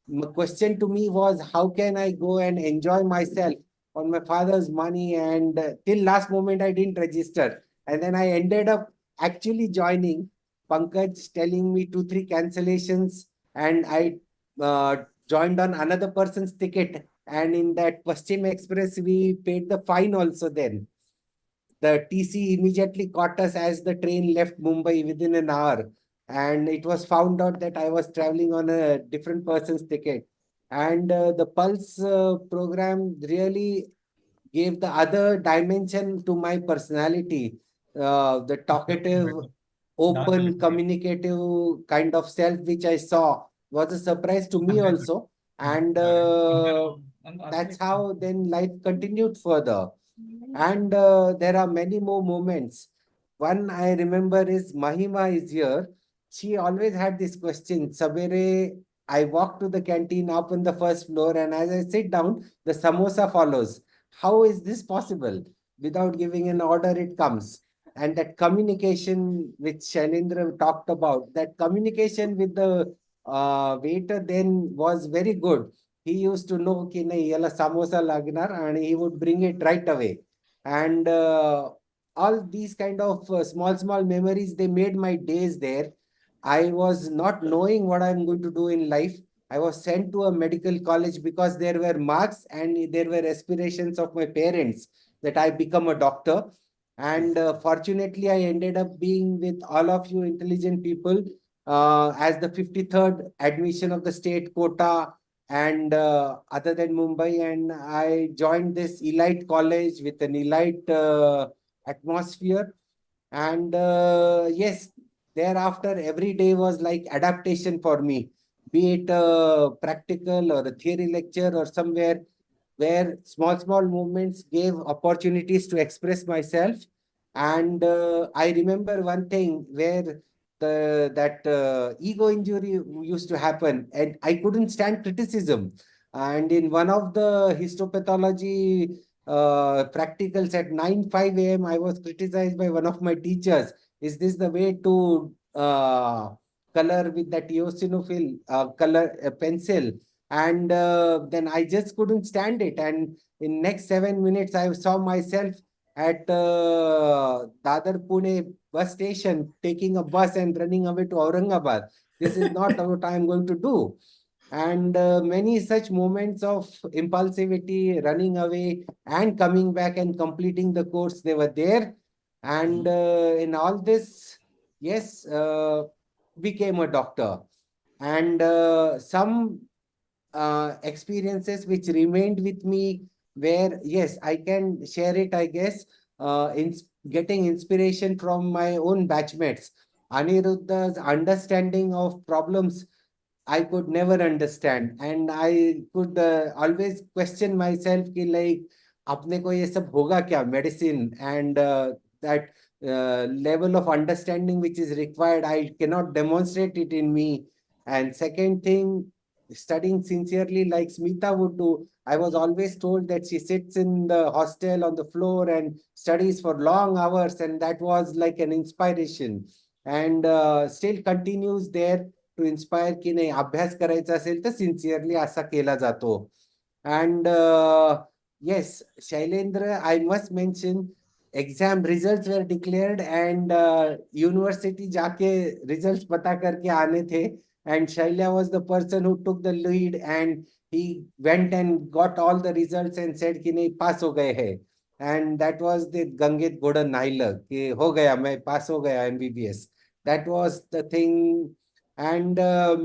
O: The question to me was, how can I go and enjoy myself on my father's money? And till last moment, I didn't register. And then I ended up actually joining. Pankaj telling me 2, 3 cancellations, and I joined on another person's ticket. And in that Paschim Express, we paid the fine also then. The TC immediately caught us as the train left Mumbai within an hour. And it was found out that I was traveling on a different person's ticket. And the Pulse program really gave the other dimension to my personality. The talkative, open, communicative kind of self which I saw was a surprise to me also. And that's how then life continued further. And there are many more moments. One I remember is Mahima is here. She always had this question. Sabere, I walk to the canteen up on the first floor, and as I sit down, the samosa follows. How is this possible? Without giving an order, it comes. And that communication which Shailendra talked about, that communication with the waiter then was very good. He used to know कि नहीं याला samosa lagnar, and he would bring it right away. And all these kind of small memories, they made my days there. I was not knowing what I'm going to do in life. I was sent to a medical college because there were marks and there were aspirations of my parents that I become a doctor. And fortunately, I ended up being with all of you intelligent people as the 53rd admission of the state quota and other than Mumbai, and I joined this elite college with an elite atmosphere. And yes, thereafter, every day was like adaptation for me, be it a practical or a theory lecture or somewhere where small movements gave opportunities to express myself. And I remember one thing where that ego injury used to happen, and I couldn't stand criticism. And in one of the histopathology practicals at 9:05 a.m., I was criticized by one of my teachers. Is this the way to color with that eosinophil color pencil? And then I just couldn't stand it. And in next 7 minutes, I saw myself at Dadar Pune bus station, taking a bus and running away to Aurangabad. This is not what I am going to do. And many such moments of impulsivity, running away and coming back and completing the course, they were there. And in all this, yes, became a doctor. And some experiences which remained with me, where yes, I can share it, I guess, in getting inspiration from my own batchmates. Aniruddha's understanding of problems I could never understand, and I could always question myself कि like अपने को ये सब होगा क्या medicine, and that level of understanding which is required, I cannot demonstrate it in me. And second thing, studying sincerely like Smita would do. I was always told that she sits in the hostel on the floor and studies for long hours, and that was like an inspiration, and still continues there to inspire की नाही अभ्यास करायचा असेल तर sincerely असा केला जातो. And yes, Shailendra, I must mention, exam results were declared and university जाके results पता करके आने थे, and Shailya was the person who took the lead, and he went and got all the results and said कि नहीं पास हो गए हैं. And that was the Gangit Goda Naila कि हो गया मैं पास हो गया MBBS. That was the thing. And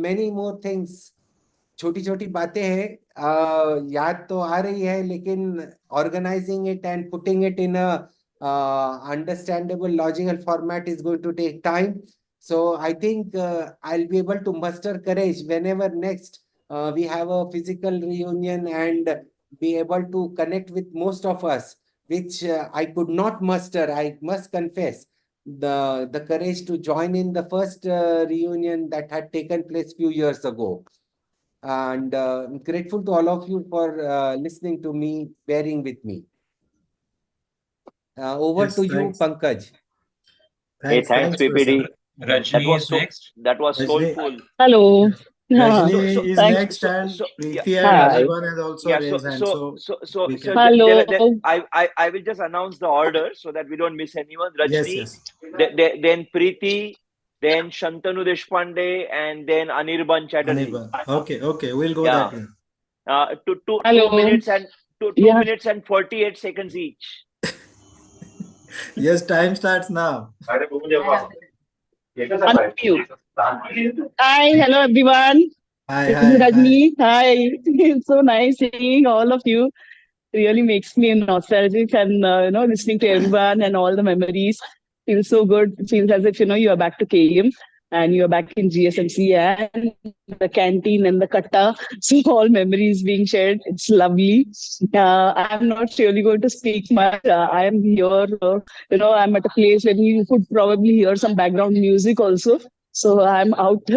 O: many more things. छोटी छोटी बातें हैं, याद तो आ रही है, लेकिन organizing it and putting it in a understandable logical format is going to take time. So I think I'll be able to muster courage whenever next we have a physical reunion and be able to connect with most of us, which I could not muster, I must confess, the courage to join in the first reunion that had taken place few years ago. And I'm grateful to all of you for listening to me, bearing with me. Over
E: Yes,
O: to you,
E: thanks. Thanks,
D: Hey, thanks,
E: thanks,
D: PPD.
E: Professor.
B: Rajni is next.
D: That was
E: Rajni,
D: soulful.
L: Hello.
E: Rajni is
L: Thank
E: next, and
D: Yeah,
E: Preeti
D: yeah,
E: and
L: Hi.
E: Anirban has also raised hands, so we can.
L: Hello.
D: I will just announce the order so that we don't miss anyone.
E: Yes,
D: Rajni,
E: yes.
D: then Preeti, then Shantanu Deshpande, and then Anirban Chatterjee.
E: Anirban. Okay, we'll go
D: Yeah.
E: that way.
D: Two
L: Hello.
D: minutes and two
L: Yeah.
D: minutes and 48 seconds each.
E: Yes, time starts now.
L: Unmute. Hi, hello everyone.
E: Hi,
L: This is
E: hi, hi.
L: Rajni. Hi. It's so nice seeing all of you. Really makes me nostalgic, and listening to everyone and all the memories feels so good. It feels as if you are back to KM and you are back in GSMC and the canteen and the katta. So all memories being shared. It's lovely. I'm not really going to speak much. I am here. I'm at a place where you could probably hear some background music also. So I'm out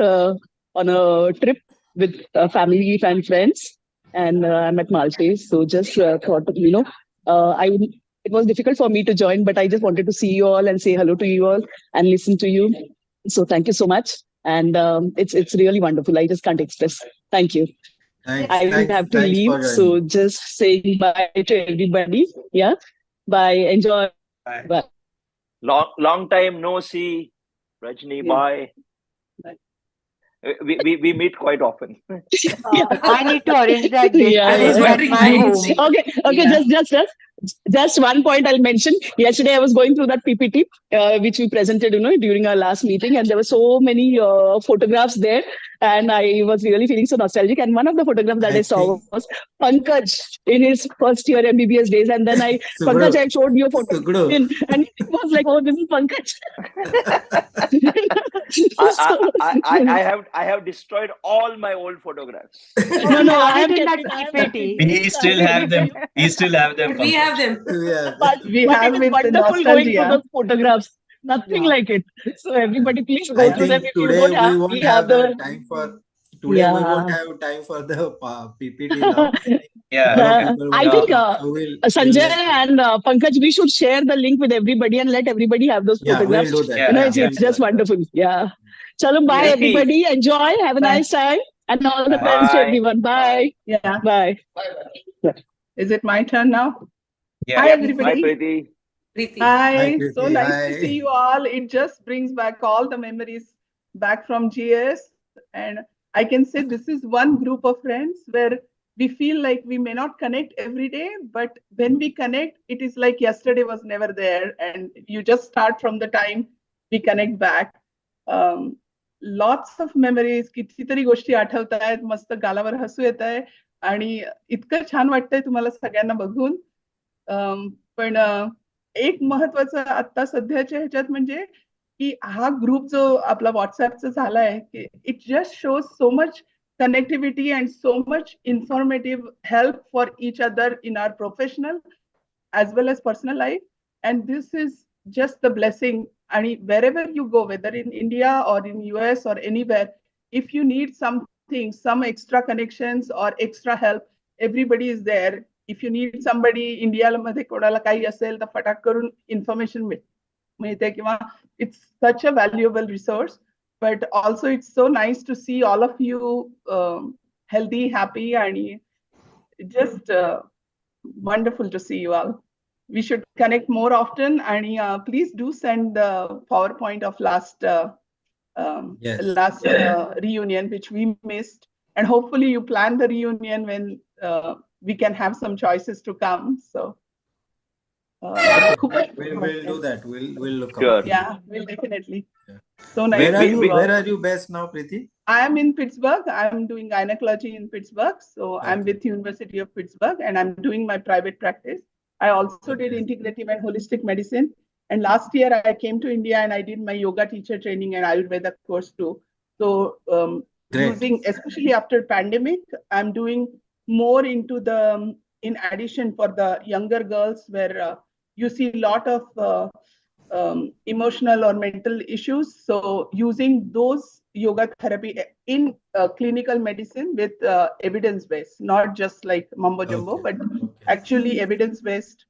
L: on a trip with family and friends, and I'm at Maltese. So just thought, it was difficult for me to join, but I just wanted to see you all and say hello to you all and listen to you. So thank you so much, and it's really wonderful. I just can't express. Thank you. I will have to
E: Thanks
L: leave,
E: for
L: so
E: joining.
L: just saying bye to everybody. Yeah, bye. Enjoy. Bye.
D: Long time no see, Rajni. Bye. We meet quite often.
L: Yeah.
J: I need to arrange that date.
L: Yeah,
J: I was at my home.
L: Okay,
J: Yeah.
L: just Just one point I'll mention. Yesterday, I was going through that PPT, which we presented, during our last meeting, and there were so many photographs there, and I was really feeling so nostalgic. And one of the photographs that I saw was Pankaj in his first year MBBS days, and then Pankaj, I showed you a photo, and it was like, oh, this is Pankaj.
D: I have destroyed all my old photographs.
L: No, I have
P: in that
L: kept
P: PPT.
B: We still have them. We still have them.
P: We have them.
L: But it is wonderful going through those photographs. Nothing like it. So everybody, please go through them. If you don't have, we have the
E: time for today. We won't have time for the PPT now.
L: I think Sanjay and Pankaj, we should share the link with everybody and let everybody have those photographs.
E: We'll do that.
L: It's just wonderful. Yeah. Chalo, bye everybody. Enjoy. Have a nice time. And all the best to everyone. Bye.
Q: Yeah.
L: Bye.
Q: Is it my turn now?
B: Yeah.
Q: Hi everybody.
D: Hi Preeti.
Q: Hi. So nice to see you all. It just brings back all the memories back from GS. And I can say this is one group of friends where we feel like we may not connect every day, but when we connect, it is like yesterday was never there. And you just start from the time we connect back. Lots of memories, कितीतरी गोष्टी आठवतायत, मस्त गालावर हसू येत आहे आणि इतकं छान वाटतंय तुम्हाला सगळ्यांना बघून. पण एक महत्वाचं आता सध्याच्या ह्याच्यात म्हणजे की हा ग्रुप जो आपला व्हॉट्सअपचा झालाय, it just shows so much connectivity and so much informative help for each other in our professional as well as personal life. And this is just the blessing. And wherever you go, whether in India or in US or anywhere, if you need something, some extra connections or extra help, everybody is there. If you need somebody, India मध्ये कोणाला काही असेल तर फटाक करून information मिळते किंवा it's such a valuable resource. But also it's so nice to see all of you healthy, happy, and just wonderful to see you all. We should connect more often, and please do send the PowerPoint of last reunion, which we missed. And hopefully you plan the reunion when we can have some choices to come. So
E: we'll do that. We'll look up.
Q: Yeah, we'll definitely. So nice.
E: Where are you based now, Preeti?
Q: I am in Pittsburgh. I'm doing gynecology in Pittsburgh. So I'm with University of Pittsburgh and I'm doing my private practice. I also did integrative and holistic medicine. And last year I came to India and I did my yoga teacher training and Ayurveda course too. So using, especially after pandemic, I'm doing more into the, in addition for the younger girls where you see a lot of emotional or mental issues. So using those yoga therapy in clinical medicine with evidence-based, not just like mumbo jumbo, but actually evidence-based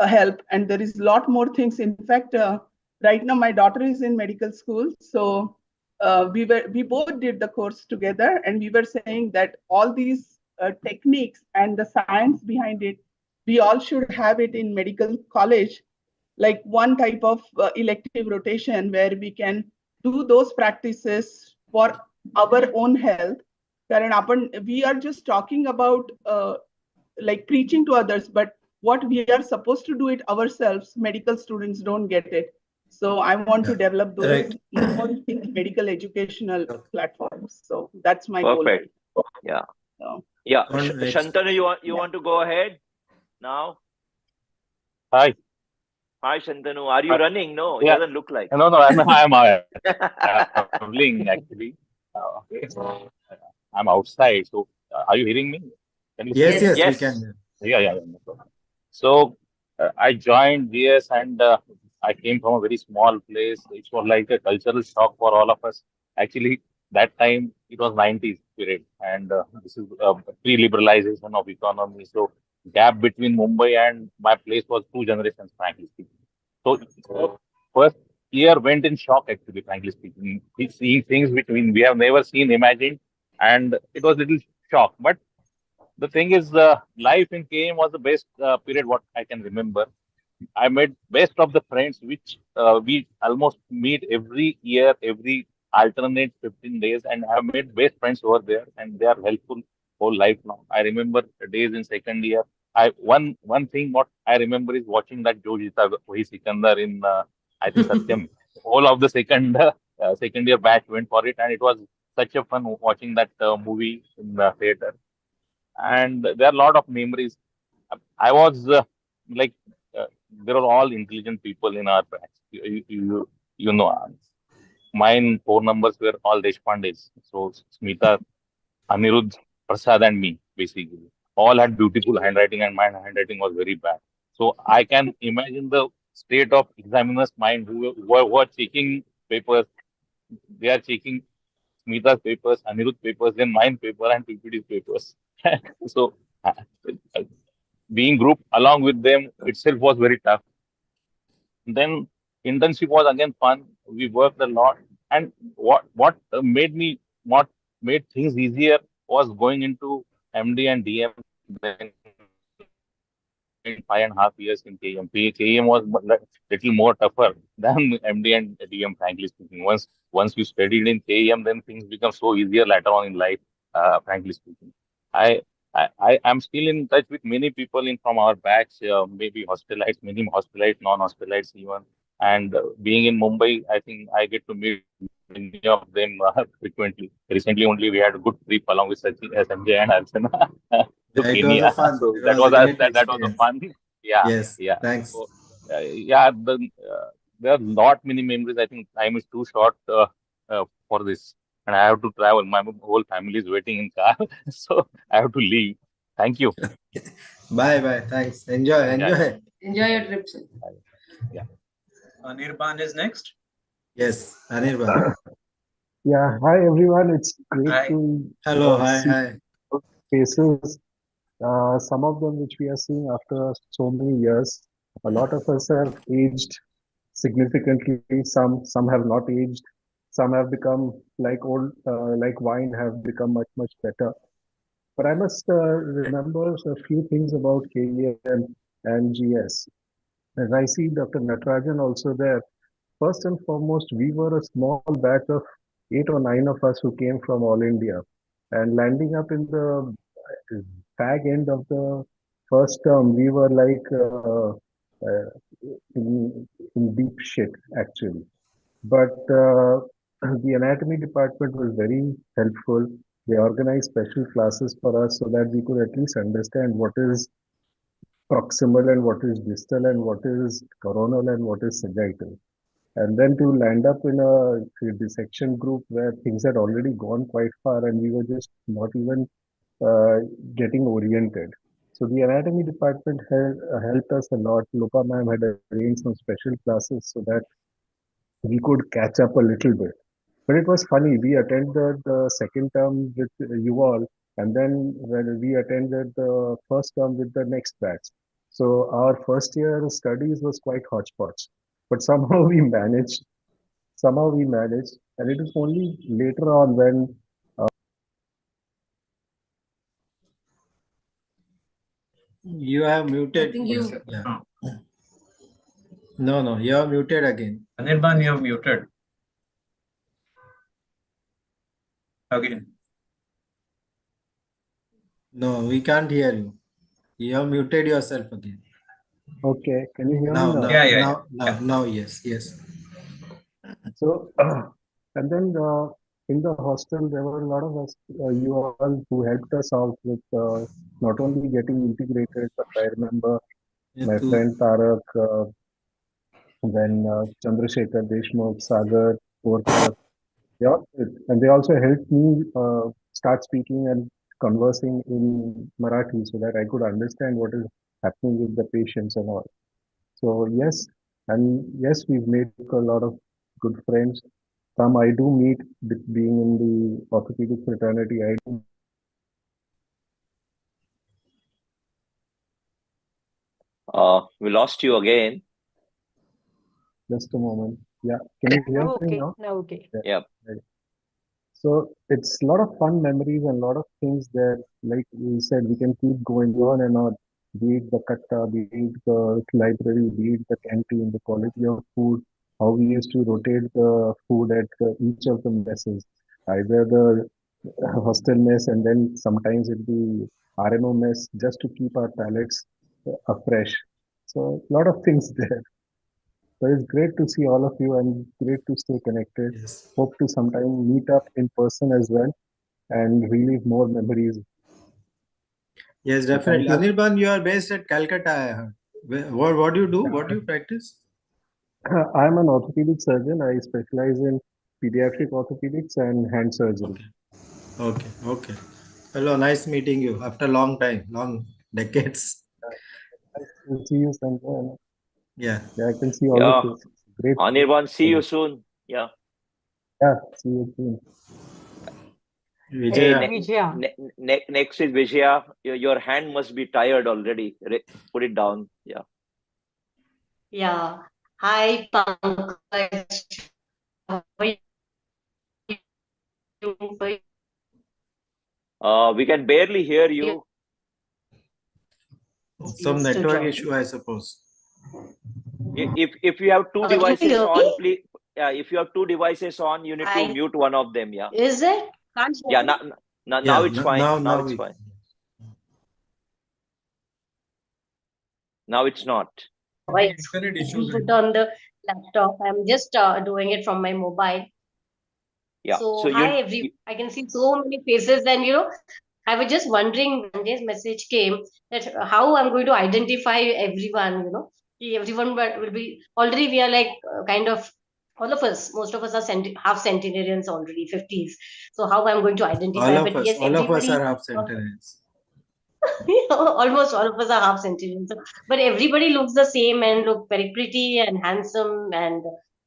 Q: help. And there is a lot more things. In fact, right now my daughter is in medical school. So we both did the course together and we were saying that all these techniques and the science behind it, we all should have it in medical college, like one type of elective rotation where we can do those practices for our own health. We are just talking about like preaching to others, but what we are supposed to do it ourselves, medical students don't get it. So I want to develop those more medical educational platforms. So that's my goal.
D: Perfect. Yeah.
Q: So.
D: Yeah. Shantanu, you want to go ahead now?
G: Hi.
D: Hi, Shantanu. Are you running? No, it doesn't look like.
G: No, I'm traveling actually. I'm outside. So, are you hearing me? Can you
E: yes, we can.
G: Yeah. No problem. So, I joined GS and I came from a very small place. It was like a cultural shock for all of us. Actually, that time it was 90s period, and this is pre-liberalization of economy. So, gap between Mumbai and my place was 2 generations, frankly speaking. So first year went in shock, actually, frankly speaking. Seeing things which we have never seen, imagined, and it was a little shock. But the thing is, life in KM was the best period what I can remember. I made best of the friends which we almost meet every year, every alternate 15 days, and I have made best friends over there, and they are helpful whole life now. I remember the days in second year. one thing what I remember is watching that Jo Jita Wahi Sikandar in I think Satyam. All of the second year batch went for it, and it was such a fun watching that movie in the theater. And there are a lot of memories. I was like there were all intelligent people in our batch. You know, mine four numbers were all Deshpandes. So Smita, Anirudh, Prasad, and me, basically. All had beautiful handwriting, and my handwriting was very bad. So I can imagine the state of examiner's mind who are checking papers. They are checking Smita's papers, Anirudh papers, then mine paper, and PPT's papers. So uh, being grouped along with them itself was very tough. Then internship was again fun. We worked a lot, and what made things easier was going into MD and DM. Then in 5.5 years in KM. KM was little more tougher than MD and DM, frankly speaking. Once you studied in KM, then things become so easier later on in life, frankly speaking. I am still in touch with many people in from our batch, maybe hostelites, many hostelites, non-hostelites even. And being in Mumbai, I think I get to meet many of them frequently. Recently, only we had a good trip along with Sachin, SMJ, and Archana to
E: It was a
G: Kenya.
E: fun.
G: So
E: It was a great
G: that was a
E: experience.
G: fun. Yeah,
E: Yes.
G: yeah.
E: Thanks.
G: So yeah, there are not many memories. I think time is too short for this, and I have to travel. My whole family is waiting in car, so I have to leave. Thank you.
E: Bye bye. Thanks. Enjoy.
G: Yeah, yeah.
E: Enjoy.
J: Enjoy your trip, sir.
G: Yeah.
B: Anirban is next.
E: Yes. Anirban.
P: Yeah, hi everyone. It's great
B: Hi.
P: to
E: Hello. Hi.
P: see
E: Hi.
P: faces. Some of them which we are seeing after so many years. A lot of us have aged significantly. Some have not aged. Some have become like old, like wine, have become much better. But I must remember a few things about KEM and GS. As I see Dr. Natarajan also there, first and foremost, we were a small batch of 8 or 9 of us who came from all India. And landing up in the fag end of the first term, we were like in deep shit, actually. But the anatomy department was very helpful. They organized special classes for us so that we could at least understand what is proximal and what is distal and what is coronal and what is sagittal. And then to land up in a dissection group where things had already gone quite far and we were just not even uh, getting oriented. So the anatomy department helped us a lot. Lopa ma'am had arranged some special classes so that we could catch up a little bit. But it was funny. We attended the second term with you all, and then when we attended the first term with the next batch. So our first year studies was quite hodgepodge. But somehow we managed. Somehow we managed, and it is only later on when
E: You have muted.
J: I think you.
E: Yeah. No, you are muted again.
B: Anirban, you have muted. Again.
E: No, we can't hear you. You have muted yourself again.
P: Okay, can you hear me
E: Now,
P: now?
E: now, yes.
P: So, and then in the hostel, there were a lot of us, you all who helped us out with not only getting integrated, but I remember my friend Tarak, then Chandrasekhar Deshmukh, Sagar, Porkar, and they also helped me start speaking and conversing in Marathi so that I could understand what is happening with the patients and all. So yes, and yes, we've made a lot of good friends. Some I do meet being in the orthopedic fraternity. I do.
D: We lost you again.
P: Just a moment. Yeah, can you hear me now?
R: Now okay.
D: Yeah.
P: Right. So it's a lot of fun memories and a lot of things that, like we said, we can keep going on and on. Be it the katta, be it the library, be it the canteen, the quality of food, how we used to rotate the food at each of the messes, either the hostel mess and then sometimes it be RMO mess, just to keep our palates afresh. So a lot of things there. So it's great to see all of you and great to stay connected.
E: Yes.
P: Hope to sometime meet up in person as well and relive more memories.
E: Yes,
P: So thank
E: definitely.
P: you.
E: Anirban, you are based at Calcutta, I heard. What do you do? What do you practice?
P: I'm an orthopedic surgeon. I specialize in pediatric orthopedics and hand surgery.
E: Okay, okay. Hello, nice meeting you after a long time, long decades.
P: Nice to see you, Sanjay.
E: Yeah.
P: Yeah, I can see all
D: Yeah.
P: of you. Great.
D: Anirban, see you soon. Yeah.
P: Yeah, see you soon.
D: Hey,
A: Vijaya.
D: next is Vijaya. Your hand must be tired already. Put it down. Yeah.
R: Yeah. Hi, Pankaj. How are you?
D: We can barely hear you.
E: Some network issue, I suppose.
D: If you have two
R: Can you
D: devices
R: hear
D: on,
R: me?
D: please. Yeah, if you have two devices on, you need to mute one of them. Yeah.
R: Is it? Can't hear
D: Yeah.
R: me?
D: Now it's fine. Now it's fine. Now it's not.
R: Right. Put on the laptop. I'm just doing it from my mobile.
D: Yeah.
R: So hi everyone. I can see so many faces, and I was just wondering when Sanjay's message came that how I'm going to identify everyone. Everyone will be already. We are like kind of all of us. Most of us are half centenarians already, 50s. So how I'm going to identify? But yes,
E: All of us
R: everybody.
E: are half centenarians.
R: Almost all of us are half centenarians. But everybody looks the same and look very pretty and handsome and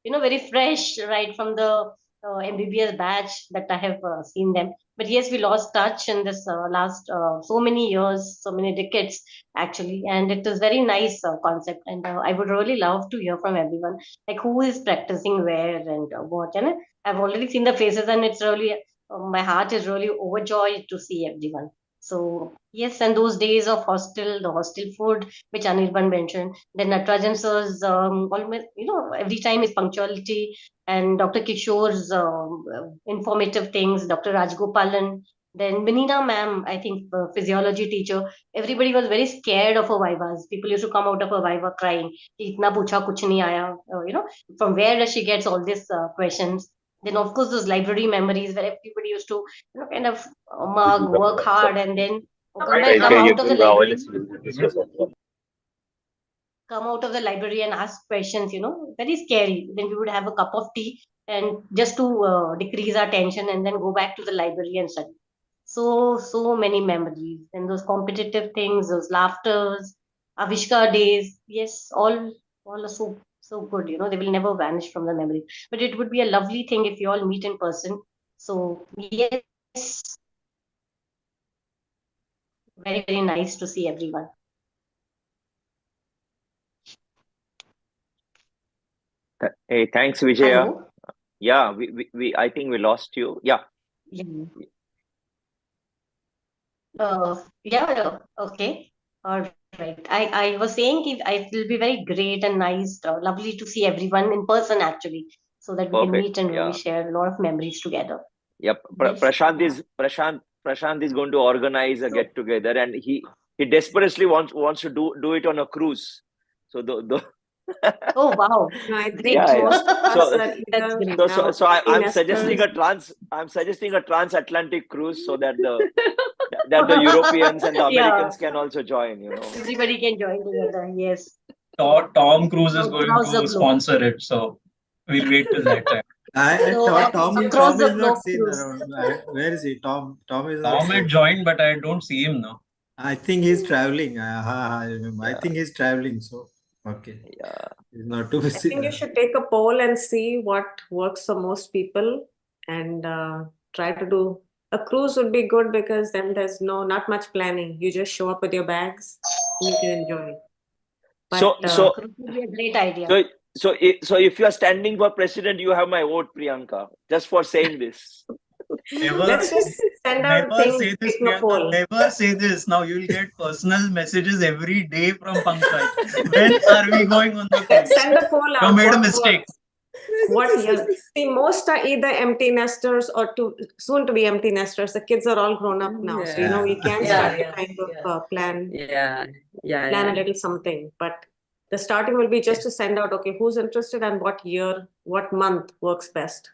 R: very fresh right from the MBBS batch that I have seen them. But yes, we lost touch in this last so many years, so many decades actually, and it is very nice concept. And I would really love to hear from everyone, like who is practicing where and what. And I've already seen the faces, and it's really my heart is really overjoyed to see everyone. So yes, and those days of the hostel food, which Anirban mentioned, then Natarajan sir's almost, every time is punctuality, and Dr. Kishore's informative things, Dr. Rajgopalan, then Vinina ma'am, I think physiology teacher, everybody was very scared of her vivas. People used to come out of her viva crying, "Ki itna pucha kuch nahi aaya," from where does she gets all these questions? Then of course those library memories where everybody used to kind of mug, work hard, and then come out of the library and ask questions. Very scary. Then we would have a cup of tea and just to decrease our tension, and then go back to the library and study. So many memories, and those competitive things, those laughters, Avishka days. Yes, all are so good. They will never vanish from the memory. But it would be a lovely thing if you all meet in person. So yes, very, very nice to see everyone.
D: Hey, thanks, Vijaya.
R: Hello?
D: Yeah, I think we lost you. Yeah.
R: Yeah. Okay. All right. I was saying it will be very great and nice, lovely to see everyone in person actually, so that we can
D: Perfect.
R: meet and really
D: Yeah.
R: share a lot of memories together.
D: Yep.
R: Yes.
D: Prashant is going to organize a get together, and he desperately wants to do it on a cruise. So
R: Oh wow! Great.
C: Most of us are
R: That's
C: either
R: great.
D: So I'm suggesting
C: nesters.
D: I'm suggesting a transatlantic cruise so that the Europeans and the Americans can also join.
R: Everybody can join together. Yes.
B: Tom Cruise is going
R: Across the
B: to
R: globe.
B: sponsor it, so we'll wait till that time.
E: I
R: So,
E: thought Tom
R: across the
E: is not
R: globe
E: seen
R: cruise.
E: around. Where is he? Tom is not
B: Tom had
E: seen.
B: joined, but I don't see him now.
E: I think he's traveling. I remember. I think he's traveling. So okay.
D: Yeah.
E: He's not too
C: I
E: busy.
C: think you should take a poll and see what works for most people, and try to do a cruise would be good because then there's not much planning. You just show up with your bags and you can enjoy. But
R: cruise would be a great idea.
D: So if you are standing for president, you have my vote, Priyanka, just for saying this.
C: Let's just send out
B: Never
C: things.
B: say this,
C: Take a poll.
B: Priyanka. Never say this. Now you'll get personal messages every day from Pankaj. When are we going on the cruise?
C: Send a poll out.
B: You made a
C: What
B: mistake.
C: works? What year? See, most are either empty nesters or soon to be empty nesters. The kids are all grown up now, so we can start to kind of plan. Plan a little something, but the starting will be just to send out, okay, who's interested and what year, what month works best.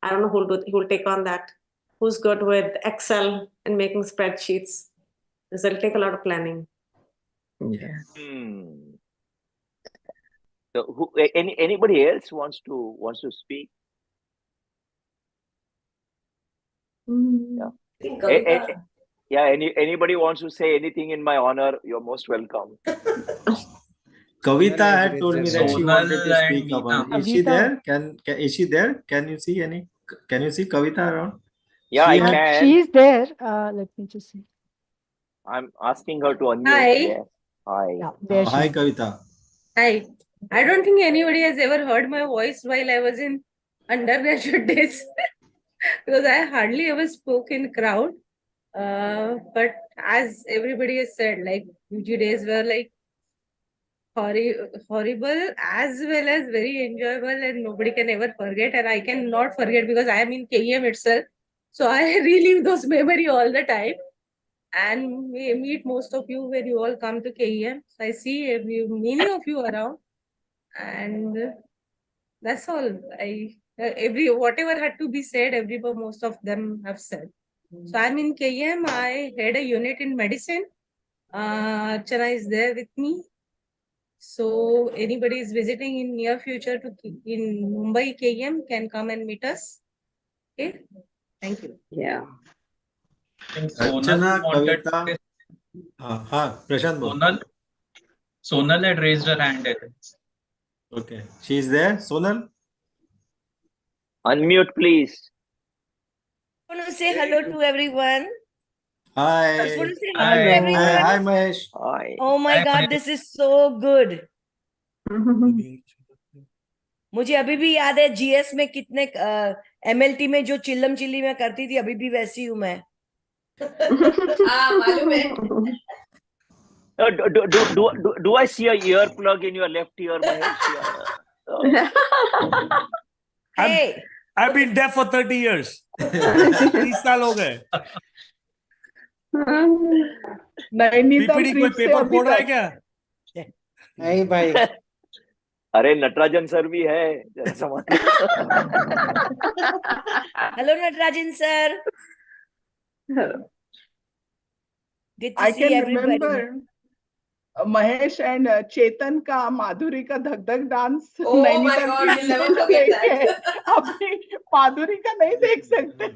C: I don't know who'll take on that. Who's good with Excel and making spreadsheets? This will take a lot of planning.
F: Yeah.
D: So anybody else wants to speak? Yeah. Anybody wants to say anything in my honor? You're most welcome.
E: Kavita had told me that she wanted to speak about. Is she there? Is she there? Can you see Kavita around?
D: Yeah, I can.
S: She's there. Let me just see.
D: I'm asking her to unmute.
T: Hi.
D: Yeah. Hi.
S: Yeah,
E: hi, Kavita.
T: Hi. I don't think anybody has ever heard my voice while I was in undergraduate days because I hardly ever spoke in crowd. But as everybody has said, like UG days were like horrible as well as very enjoyable, and nobody can ever forget. And I cannot forget because I am in KEM itself. So I relive those memories all the time. And we meet most of you when you all come to KEM. So I see many of you around. And that's all. Whatever had to be said, most of them have said. So I'm in KEM. I head a unit in medicine. Archana is there with me. So anybody is visiting in near future in Mumbai KEM can come and meet us. Okay. Thank you.
F: Yeah.
E: Archana, Kavita. Prashant.
B: Sonal had raised her hand.
E: Okay. She's there. Sonal?
D: Unmute, please.
U: I want to say hello to everyone.
E: Hi.
U: I just want to say hello to everyone.
E: Hi, Mahesh.
D: Hi.
U: Oh my God, this is so good. मुझे अभी भी याद है GS में कितने MLT में जो चिल्लम chilli में करती थी, अभी भी वैसी हूँ मैं.
J: मालूम है.
D: Do I see a earplug in your left ear, Mahesh?
U: Hey,
H: I've been deaf for 30 years. 30 साल हो गए.
Q: नैनीताल
H: कोई पेपर फोड़ रहा है क्या?
O: नहीं भाई.
D: अरे नटराजन सर भी है. जरा समझ.
U: Hello, Natarajan sir. Good to
Q: I
U: see
Q: can
U: everybody.
Q: remember Mahesh and Chetan का माधुरी का धक धक dance.
J: Oh my God, we'll never forget that.
Q: अभी माधुरी का नहीं देख सकते.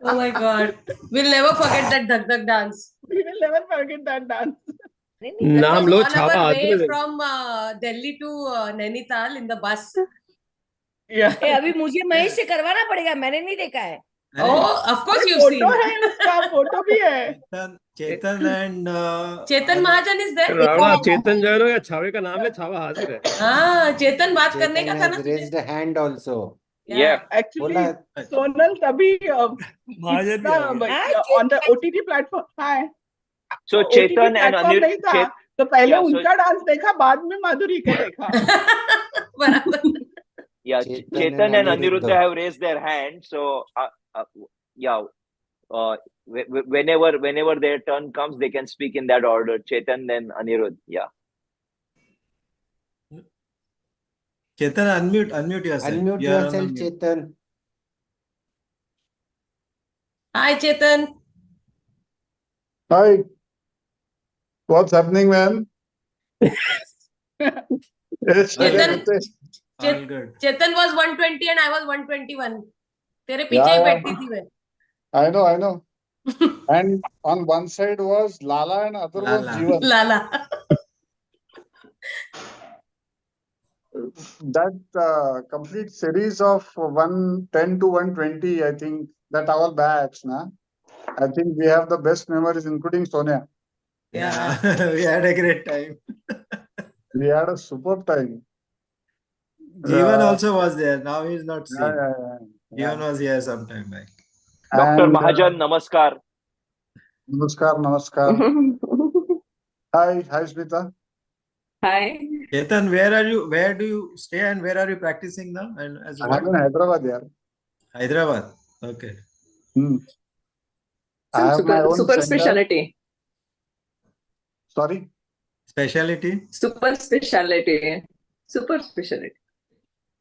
J: Oh my God, we'll never forget that dhak dhak dance.
Q: We will never forget that dance.
K: नाम लो
J: On
K: छावा
J: our
K: हाथ
J: way
K: में.
J: from Delhi to Nainital in the bus.
U: अभी मुझे महेश से करवाना पड़ेगा, मैंने नहीं देखा है.
J: Oh, of course you've seen.
Q: Photo है उसका, फोटो भी है.
E: Chetan and
J: Chetan Mahajan is there.
K: Rana चेतन जो है या छावे का नाम है, छावा हाजिर है.
J: हाँ, चेतन बात करने का था ना.
O: Raised a hand also.
D: Yeah.
Q: Actually, Sonal तभी on the OTT platform. Hi.
D: So Chetan and
Q: Anirudh. तो पहले उनका डांस देखा, बाद में माधुरी का देखा.
D: Yeah, Chetan and Anirudh have raised their hand. So whenever their turn comes, they can speak in that order. Chetan, then Anirudh. Yeah.
E: Chetan, unmute yourself.
O: Unmute yourself, Chetan.
J: Hi, Chetan.
V: Hi. What's happening, man?
J: Chetan was 120 and I was 121. तेरे पीछे ही बैठती थी मैं.
V: I know. And on one side was Lala and other was Jeevan.
J: Lala.
V: That complete series of 110 to 120, I think, that our batch, na? I think we have the best memories, including Sonia.
E: Yeah, we had a great time.
V: We had a superb time.
E: Jeevan also was there. Now he's not seen.
V: Yeah.
E: Jeevan was here sometime back.
D: Dr. Mahajan, namaskar.
V: Namaskar. Hi, Smita.
F: Hi.
E: Chetan, where are you? Where do you stay and where are you practicing now? And as
V: I'm in Hyderabad, yeah.
E: Hyderabad. Okay.
V: I have my own
F: super
V: center.
F: speciality.
V: Sorry?
E: Speciality?
F: Super speciality. Super speciality.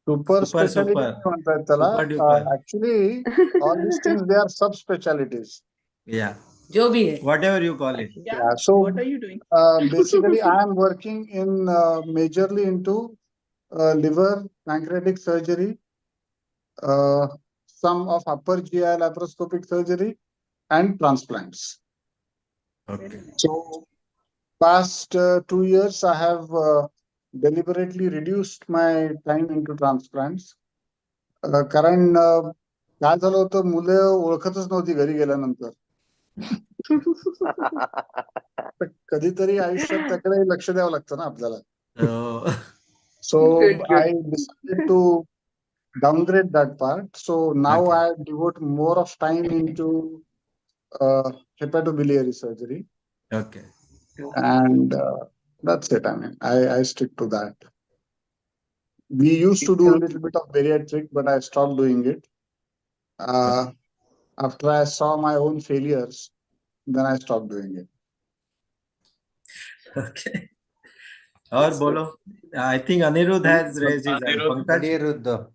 V: Super specialty म्हणतात त्याला.
E: Super duper.
V: Actually, all these things, they are subspecialties.
E: Yeah.
J: जो भी है.
E: Whatever you call it.
V: Yeah. So,
Q: What are you doing?
V: basically, I am working in majorly into liver, pancreatic surgery, some of upper GI laparoscopic surgery, and transplants.
E: Okay.
V: So, past 2 years, I have deliberately reduced my time into transplants. कारण काय झालं होतं, मुलं ओळखतच नव्हती घरी गेल्यानंतर. कधीतरी आयुष्यात त्याकडे लक्ष द्यावं लागतं ना आपल्याला. So I decided to downgrade that part. So now I devote more of time into hepatobiliary surgery.
E: Okay.
V: And that's it. I mean, I stick to that. We used to do a little bit of bariatric, but I stopped doing it. After I saw my own failures, then I stopped doing it.
E: Okay. Or bolo. I think Anirudh has raised his hand. Pankaj?
O: Anirudh.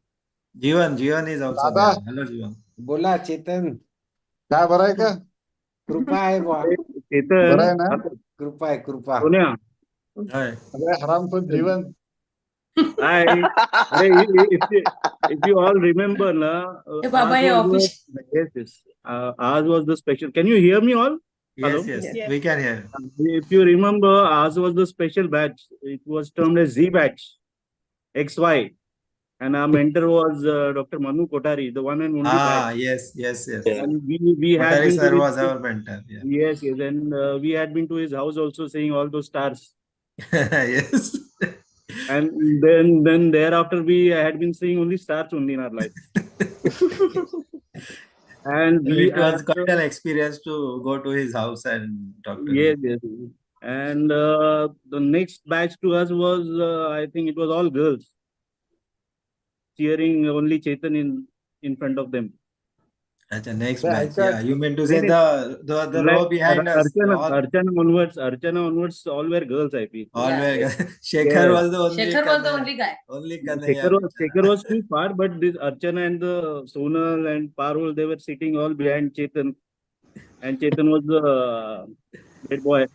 E: Jivan is also
V: Dada.
E: there. Hello, Jivan.
O: बोला चेतन.
V: काय बरं आहे का?
O: कृपा आहे बा.
V: बरं आहे ना?
O: कृपा आहे कृपा.
H: Sonia.
E: Hi.
V: अरे हरामखोर जीवन.
H: Hi. If you all remember, ours was the special. Can you hear me all? Hello?
E: Yes, we can hear.
H: If you remember, ours was the special batch. It was termed as Z batch, XY. And our mentor was Dr. Manu.Kothari, the one and only batch.
E: Yes.
H: And we had
E: Kothari
H: been
E: sir
H: to
E: was our mentor. Yeah.
H: Yes. And we had been to his house also seeing all those stars.
E: Yes.
H: And then thereafter we had been seeing only stars only in our life. And
E: it was quite an experience to go to his house and talk to him.
H: Yes. And the next batch to us was, I think it was all girls, cheering only Chetan in front of them.
E: At the next batch, yeah. You meant to say the row behind us.
H: Archana onwards, all were girls, I feel.
E: All were girls. Shekhar was the only.
J: Shekhar was the only guy.
E: Only
H: Shekhar was too far, but this Archana and the Sonal and Parul, they were sitting all behind Chetan. And Chetan was the bad boy,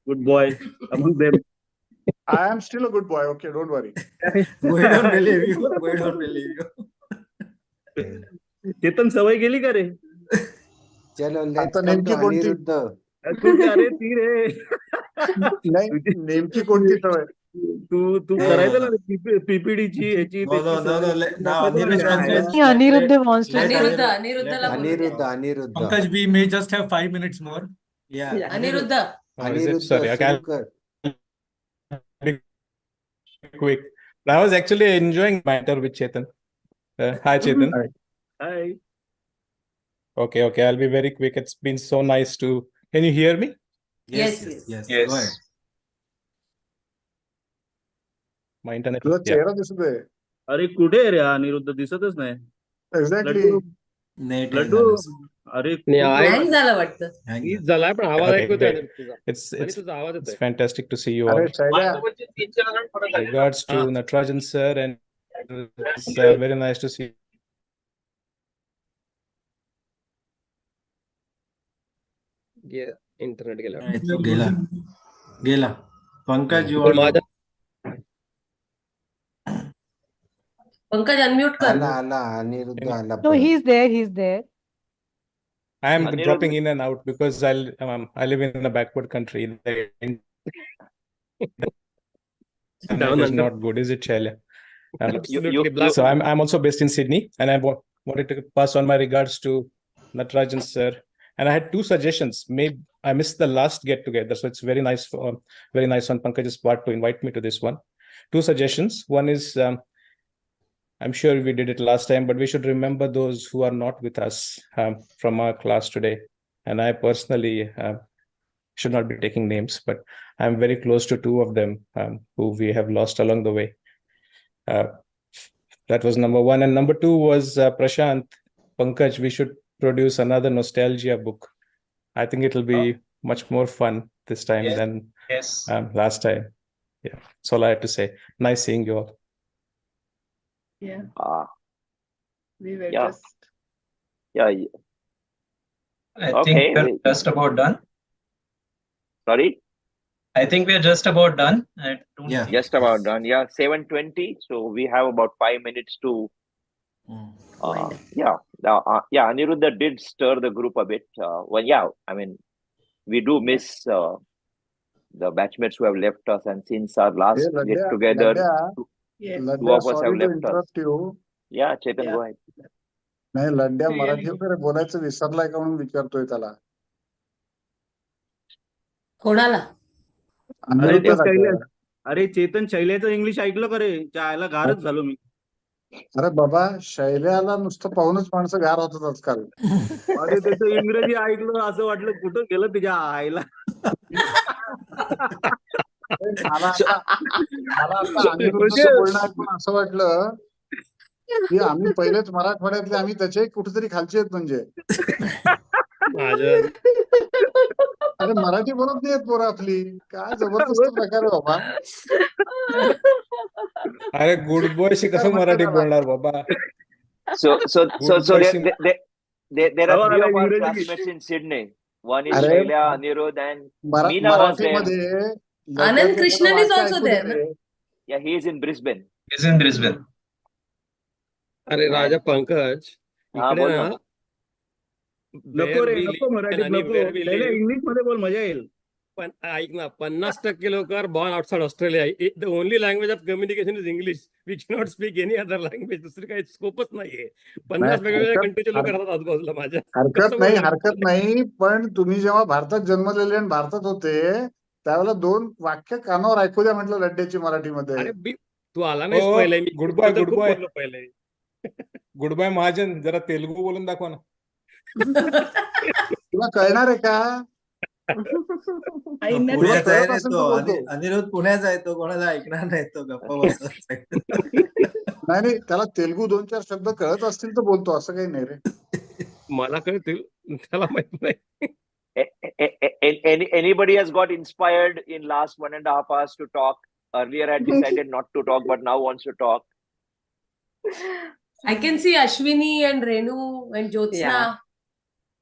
H: good boy among them.
V: I am still a good boy. Okay, don't worry.
E: We don't believe you. We don't believe you.
H: Chetan सवय गेली का रे?
O: चलो let's come to Anirudh.
H: अरे ती रे.
V: नेमकी कोणती सवय?
H: तू करायचं ना PPD ची याची.
E: No. Now
S: Aniruddha wants to.
O: Aniruddha.
I: Pankaj, we may just have 5 minutes more.
V: Yeah.
J: Aniruddha.
I: Sorry, I can't be quick. I was actually enjoying banter with Chetan. Hi, Chetan.
H: Hi.
I: Okay. I'll be very quick. It's been so nice to. Can you hear me?
E: Yes. Go ahead.
I: My internet.
V: तुझा चेहरा दिसतोय.
H: अरे कुठे रे अनिरुद्ध दिसतच नाही.
V: Exactly.
H: Laddu अरे
J: hang झालं वाटतं.
K: झालाय पण आवाज ऐकू येतोय तुझा.
I: It's fantastic to see you all. Regards to Natarajan sir, and it's very nice to see.
K: Internet
E: गेला. Pankaj, you want to...
J: Pankaj unmute कर.
O: आला अनिरुद्ध आला.
S: No, he's there.
I: I am dropping in and out because I live in a backward country. Internet is not good, is it, Shailya? So I'm also based in Sydney, and I wanted to pass on my regards to Natarajan sir. And I had 2 suggestions. Maybe I missed the last get together, so it's very nice on Pankaj's part to invite me to this one. 2 suggestions. One is, I'm sure we did it last time, but we should remember those who are not with us from our class today. And I personally should not be taking names, but I'm very close to two of them who we have lost along the way. That was number one. And number two was Prashant, Pankaj, we should produce another nostalgia book. I think it'll be much more fun this time than last time. Yeah, that's all I have to say. Nice seeing you all.
Q: Yeah. We were
D: Yeah.
Q: just.
D: Yeah.
B: I think we're just about done.
D: Sorry?
B: I think we're just about done.
D: Just about done. Yeah, 7:20. So we have about 5 minutes to. Yeah. Aniruddha did stir the group a bit. I mean, we do miss the batchmates who have left us, and since our last get together, two of us have left us.
V: You.
D: Yeah, Chetan, go ahead.
V: नाही लड्ड्या मराठी वगैरे बोलायचं विसरलाय का म्हणून विचारतोय त्याला.
J: कोणाला?
H: अरे चेतन शैल्याचं English ऐकलं का रे? त्याला गारच झालो मी.
V: अरे बाबा शैल्याला नुसतं पाहूनच माणसं गार होतात आजकाल.
H: अरे त्याचं इंग्रजी ऐकलं असं वाटलं कुठं गेलं तुझ्या आईला.
V: मला आता अनिरुद्धचं बोलणं ऐकून असं वाटलं की आम्ही पहिलेच मराठवाड्यातले, आम्ही त्याचे कुठेतरी खालचे आहेत म्हणजे. अरे मराठी बोलत नाहीत पोरं आपली. काय जबरदस्त प्रकार आहे बाबा.
I: अरे गुड बॉय शी कसं मराठी बोलणार बाबा.
D: So there are three of our classmates in Sydney. One is Shailya, Anirudh, and Meena was there.
J: Anand Krishnan is also there. No?
D: Yeah, he is in Brisbane.
B: He's in Brisbane.
K: अरे राजा पंकज इकडे ना
H: नको रे नको मराठी नको English मध्ये बोल मजा येईल.
K: पण ऐक ना 50% लोक are born outside Australia. The only language of communication is English. We cannot speak any other language. दुसरी काही स्कोपच नाहीये. 50 वेगवेगळ्या कंट्रीचे लोक राहतात आजूबाजूला माझ्या.
V: हरकत नाही पण तुम्ही जेव्हा भारतात जन्मलेले आणि भारतात होते त्यावेळेला 2 वाक्य कानावर ऐकू द्या म्हटलं लड्ड्याची मराठीमध्ये.
K: अरे तू आला नाहीस पहिले.
I: गुड बाय
K: पहिले.
I: गुड बाय महाजन जरा तेलुगू बोलून दाखवा ना.
V: तुला कळणार आहे का?
E: पुण्याचा आहे रे तो. अनिरुद्ध पुण्याचा आहे तो. कोणाला ऐकणार नाही तो. गप्पा बसत
V: नाही त्याला तेलुगू 2-4 शब्द कळत असतील तर बोलतो. असं काही नाही रे.
K: मला कळतील त्याला माहित नाही.
D: Anybody has got inspired in last 1.5 hours to talk? Earlier I decided not to talk, but now wants to talk.
J: I can see Ashwini and Renu and Jyotsna.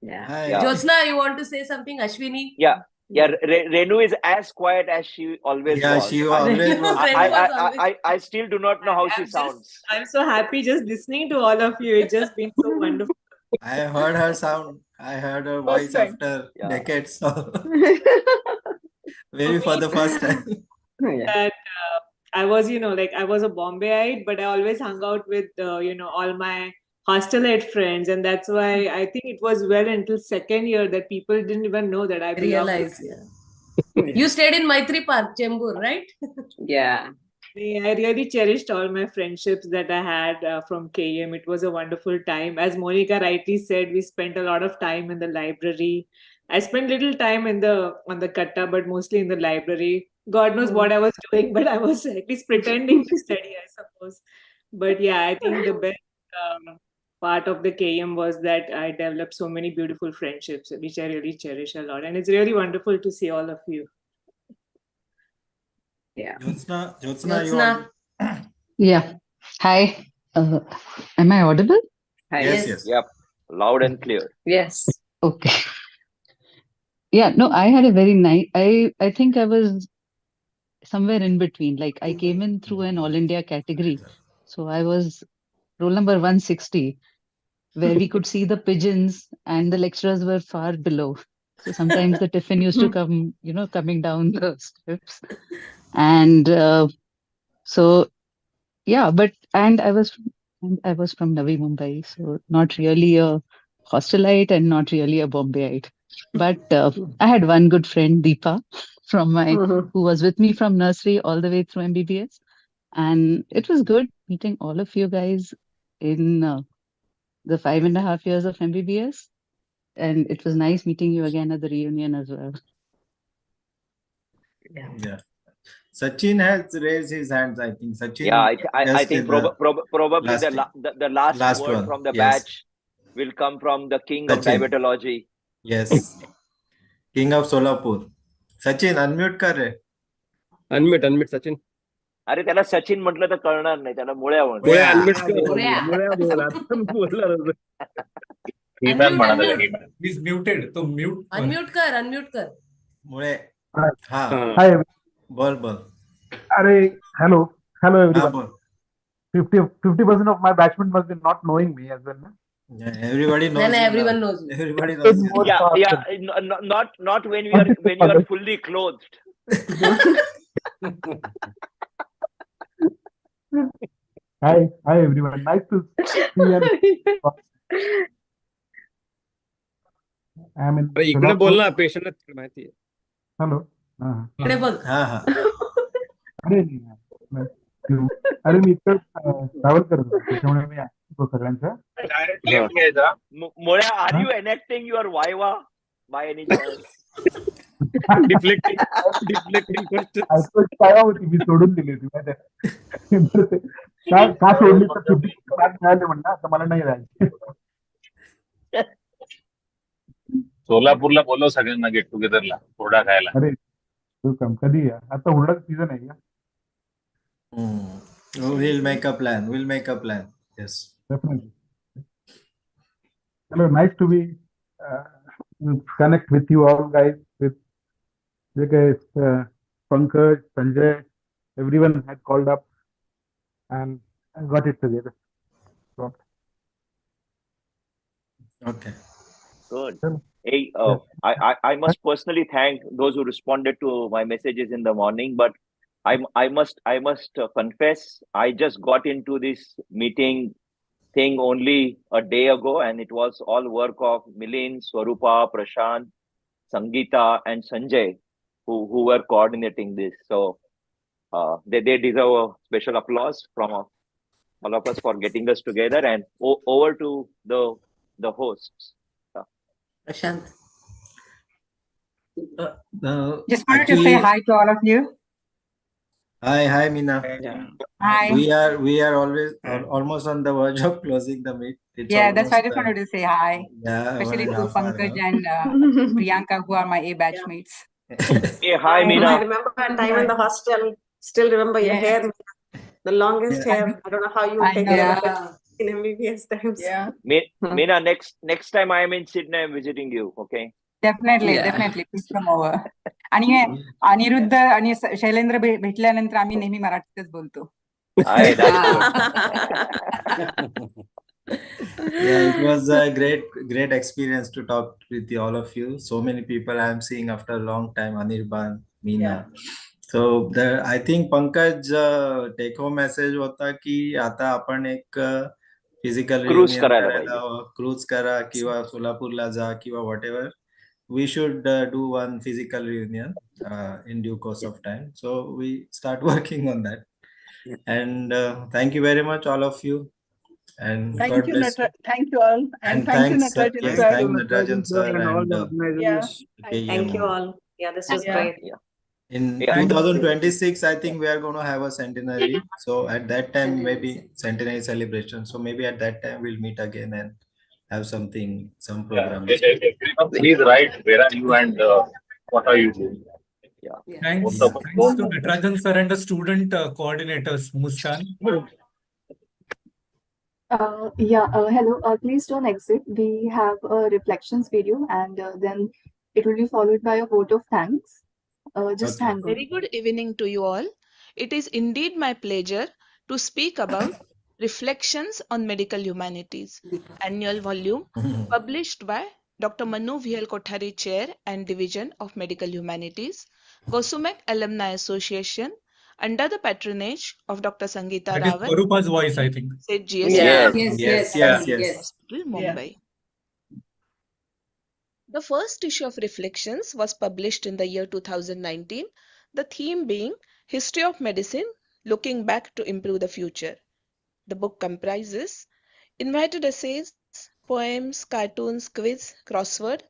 J: Jyotsna, you want to say something, Ashwini?
D: Yeah. Renu is as quiet as she always was.
E: Yeah, she always was.
D: I still do not know how she sounds.
C: I'm so happy just listening to all of you. It's just been so wonderful.
E: I heard her sound. I heard her voice after decades. Maybe for the first time.
C: That I was, I was a Bombayite, but I always hung out with, all my hostelite friends, and that's why I think it was well until second year that people didn't even know that I
J: realized. You stayed in Maitri Park, Chembur, right?
C: Yeah. I really cherished all my friendships that I had from KM. It was a wonderful time. As Monica rightly said, we spent a lot of time in the library. I spent little time on the katta, but mostly in the library. God knows what I was doing, but I was at least pretending to study, I suppose. But yeah, I think the best part of the KM was that I developed so many beautiful friendships, which I really cherish a lot. And it's really wonderful to see all of you. Yeah.
E: Jyotsna, you want...
M: Yeah. Hi. Am I audible?
D: Hi. Yes. Yep. Loud and clear.
M: Yes. Okay. Yeah, no, I had a very nice, I think I was somewhere in between. Like I came in through an all India category. So I was roll number 160, where we could see the pigeons and the lecturers were far below. So sometimes the tiffin used to come, coming down the steps. And so, yeah, and I was from Navi Mumbai, so not really a hostelite and not really a Bombayite. But I had one good friend, Deepa, who was with me from nursery all the way through MBBS. And it was good meeting all of you guys in the 5.5 years of MBBS. And it was nice meeting you again at the reunion as well.
E: Yeah. Sachin has raised his hands, I think. Sachin.
D: Yeah, I think
E: the
D: probably
E: last
D: the last word
E: one.
D: from the
E: Yes.
D: batch will come from the king of
E: Sachin.
D: diabetology.
E: Yes. King of Solapur. Sachin, unmute कर रे.
K: Unmute Sachin.
D: अरे त्याला सचिन म्हटलं तर कळणार नाही, त्याला मुळ्या म्हण.
K: मुळ्या unmute कर. मुळ्या बोल. आता मी बोलणार होतो.
I: He's muted. तो mute.
J: Unmute कर.
E: मुळे.
I: हाँ.
L: Hi.
E: बोल.
L: Hello everyone.
E: हाँ, बोल.
L: 50% of my batchmates must be not knowing me as well. No?
E: Yeah, everybody knows.
J: No, everyone knows.
E: Everybody knows.
D: Not when you are fully clothed.
L: Hi everyone. Nice to see you. I'm in.
K: इकडे बोल ना, patient माहिती आहे.
L: Hello.
J: इकडे बोल.
L: अरे मी इकडे travel करत होतो, त्याच्यामुळे मी ऐकतो सगळ्यांचं.
D: मुळ्या, are you enacting your viva by any chance?
K: Deflecting question.
L: काय होती, मी सोडून दिली होती माहिती का सोडली तर मिळाले म्हणणं, आता मला नाही राहायचं.
G: सोलापूरला बोलव सगळ्यांना गेट टुगेदरला हुरडा खायला.
L: अरे कधी या, आता हुरडा सीझन आहे का?
E: We'll make a plan. Yes.
L: Definitely. Hello, nice to be connect with you all guys. With Pankaj, Sanjay, everyone had called up and got it together. So.
E: Okay.
D: Good. Hey, I must personally thank those who responded to my messages in the morning, but I must confess, I just got into this meeting thing only a day ago, and it was all work of Milind, Swarupa, Prashant, Sangeeta, and Sanjay who were coordinating this. So they deserve a special applause from all of us for getting us together. And over to the hosts.
J: Prashant.
N: Just wanted to say hi to all of you.
E: Hi, Meena.
N: Hi.
E: We are always almost on the verge of closing the meet.
N: Yeah, that's why I just wanted to say hi.
E: Yeah,
N: especially to Pankaj and Priyanka, who are my A batchmates.
D: Hey, hi, Meena.
C: I remember a time in the hostel. Still remember your hair, the longest hair. I don't know how you take care of it in MBBS times.
N: Yeah.
D: Meena, next time I am in Sydney, I am visiting you. Okay.
N: Definitely. Please come over. आणि अनिरुद्ध आणि शैलेंद्र भेटल्यानंतर आम्ही नेहमी मराठीतच बोलतो.
E: Yeah, it was a great experience to talk with all of you. So many people I am seeing after a long time. Anirban, Meena. Yeah. So I think Pankaj take home message होता की आता आपण एक physical
D: cruise करायला
E: cruise करा किंवा सोलापूरला जा किंवा whatever. We should do one physical reunion in due course of time. So we start working on that. And thank you very much, all of you. And
Q: thank
E: God
Q: you,
E: bless.
Q: Thank you all. And thank you, Natarajan.
E: Yes, thank Natarajan sir and
C: thank you all. Yeah, this was great.
D: Yeah.
C: In
E: 2026, I think we are going to have a centenary. So at that time, maybe centenary celebration. So maybe at that time we'll meet again and have some program.
G: He's right. Where are you and what are you doing?
I: Yeah. Thanks to Natarajan sir and the student coordinators, Muskan.
A: Hello. Please don't exit. We have a reflections video, and then it will be followed by a vote of thanks. Just hang on.
W: Very good evening to you all. It is indeed my pleasure to speak about Reflections on Medical Humanities, annual volume published by Dr. Manu.V.L.Kothari, Chair and Division of Medical Humanities, Gosumec Alumni Association, under the patronage of Dr. Sangeeta Rawat.
I: Swarupa's voice, I think.
W: Said GS.
E: Yes.
W: Hospital, Mumbai. The first issue of Reflections was published in the year 2019, the theme being History of Medicine, Looking Back to Improve the Future. The book comprises invited essays, poems, cartoons, quiz, crossword,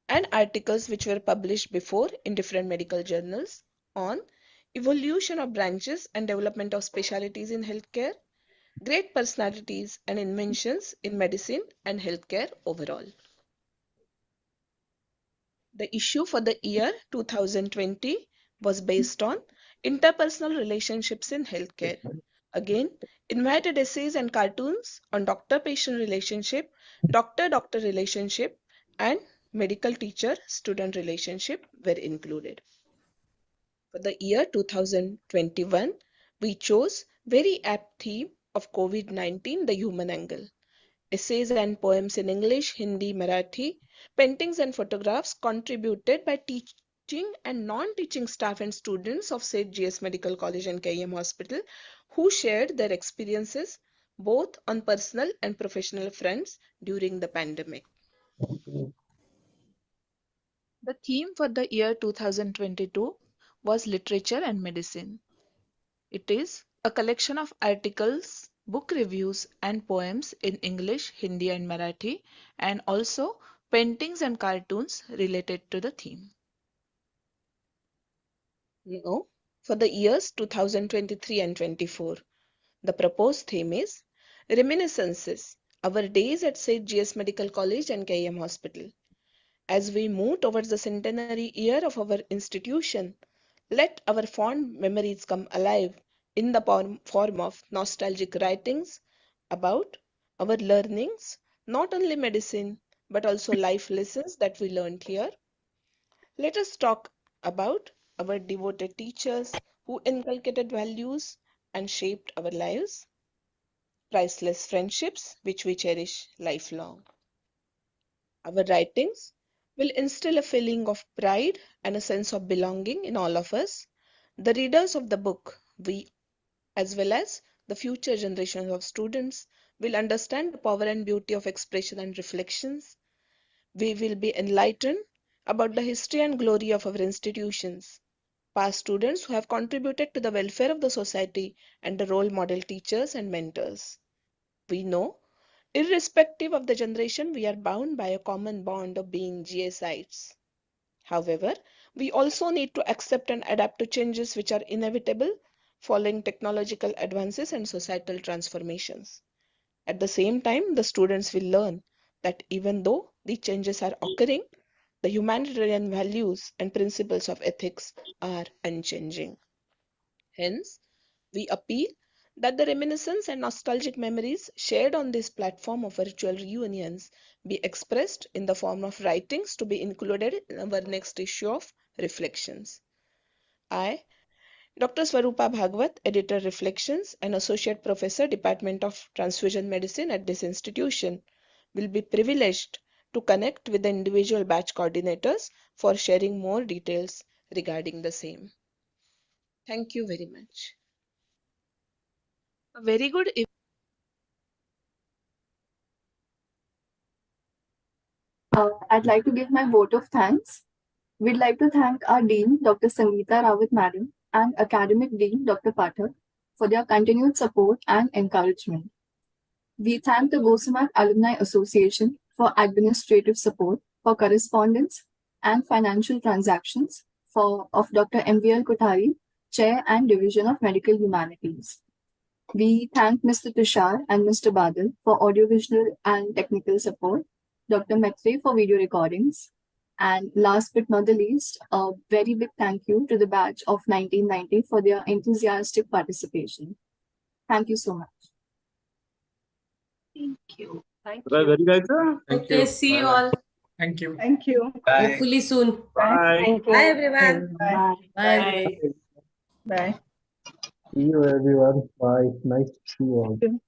W: and articles which were published before in different medical journals on evolution of branches and development of specialties in healthcare, great personalities and inventions in medicine and healthcare overall. The issue for the year 2020 was based on interpersonal relationships in healthcare. Again, invited essays and cartoons on doctor-patient relationship, doctor-doctor relationship, and medical teacher-student relationship were included. For the year 2021, we chose very apt theme of COVID-19, the human angle. Essays and poems in English, Hindi, Marathi, paintings and photographs contributed by teaching and non-teaching staff and students of St. GS Medical College and KEM Hospital who shared their experiences both on personal and professional fronts during the pandemic. The theme for the year 2022 was literature and medicine. It is a collection of articles, book reviews, and poems in English, Hindi, and Marathi, and also paintings and cartoons related to the theme. Now, for the years 2023 and 24, the proposed theme is Reminiscences, Our Days at St. GS Medical College and KEM Hospital. As we move towards the centenary year of our institution, let our fond memories come alive in the form of nostalgic writings about our learnings, not only medicine, but also life lessons that we learned here. Let us talk about our devoted teachers who inculcated values and shaped our lives, priceless friendships which we cherish lifelong. Our writings will instill a feeling of pride and a sense of belonging in all of us, the readers of the book, we as well as the future generations of students will understand the power and beauty of expression and reflections. We will be enlightened about the history and glory of our institutions, past students who have contributed to the welfare of the society and the role model teachers and mentors. We know, irrespective of the generation, we are bound by a common bond of being GSites. However, we also need to accept and adapt to changes which are inevitable following technological advances and societal transformations. At the same time, the students will learn that even though the changes are occurring, the humanitarian values and principles of ethics are unchanging. Hence, we appeal that the reminiscence and nostalgic memories shared on this platform of virtual reunions be expressed in the form of writings to be included in our next issue of Reflections. I, Dr. Swarupa Bhagwat, Editor Reflections and Associate Professor, Department of Transfusion Medicine at this institution, will be privileged to connect with the individual batch coordinators for sharing more details regarding the same. Thank you very much. A very good evening.
A: I'd like to give my vote of thanks. We'd like to thank our Dean, Dr. Sangeeta Rawat Madam, and Academic Dean, Dr. Pathak, for their continued support and encouragement. We thank the Gosumec Alumni Association for administrative support, for correspondence and financial transactions of Dr. M.V.L.Kothari, Chair and Division of Medical Humanities. We thank Mr. Tushar and Mr. Badal for audiovisual and technical support, Dr. Maitre for video recordings, and last but not the least, a very big thank you to the batch of 1990 for their enthusiastic participation. Thank you so much.
W: Thank you.
H: Thank you.
J: Okay, see you all.
E: Thank you.
Q: Thank you.
E: Bye.
J: Hopefully soon.
H: Bye.
J: Thank you. Bye, everyone.
Q: Bye.
J: Bye.
Q: Bye.
L: See you everyone. Bye. Nice to see you all.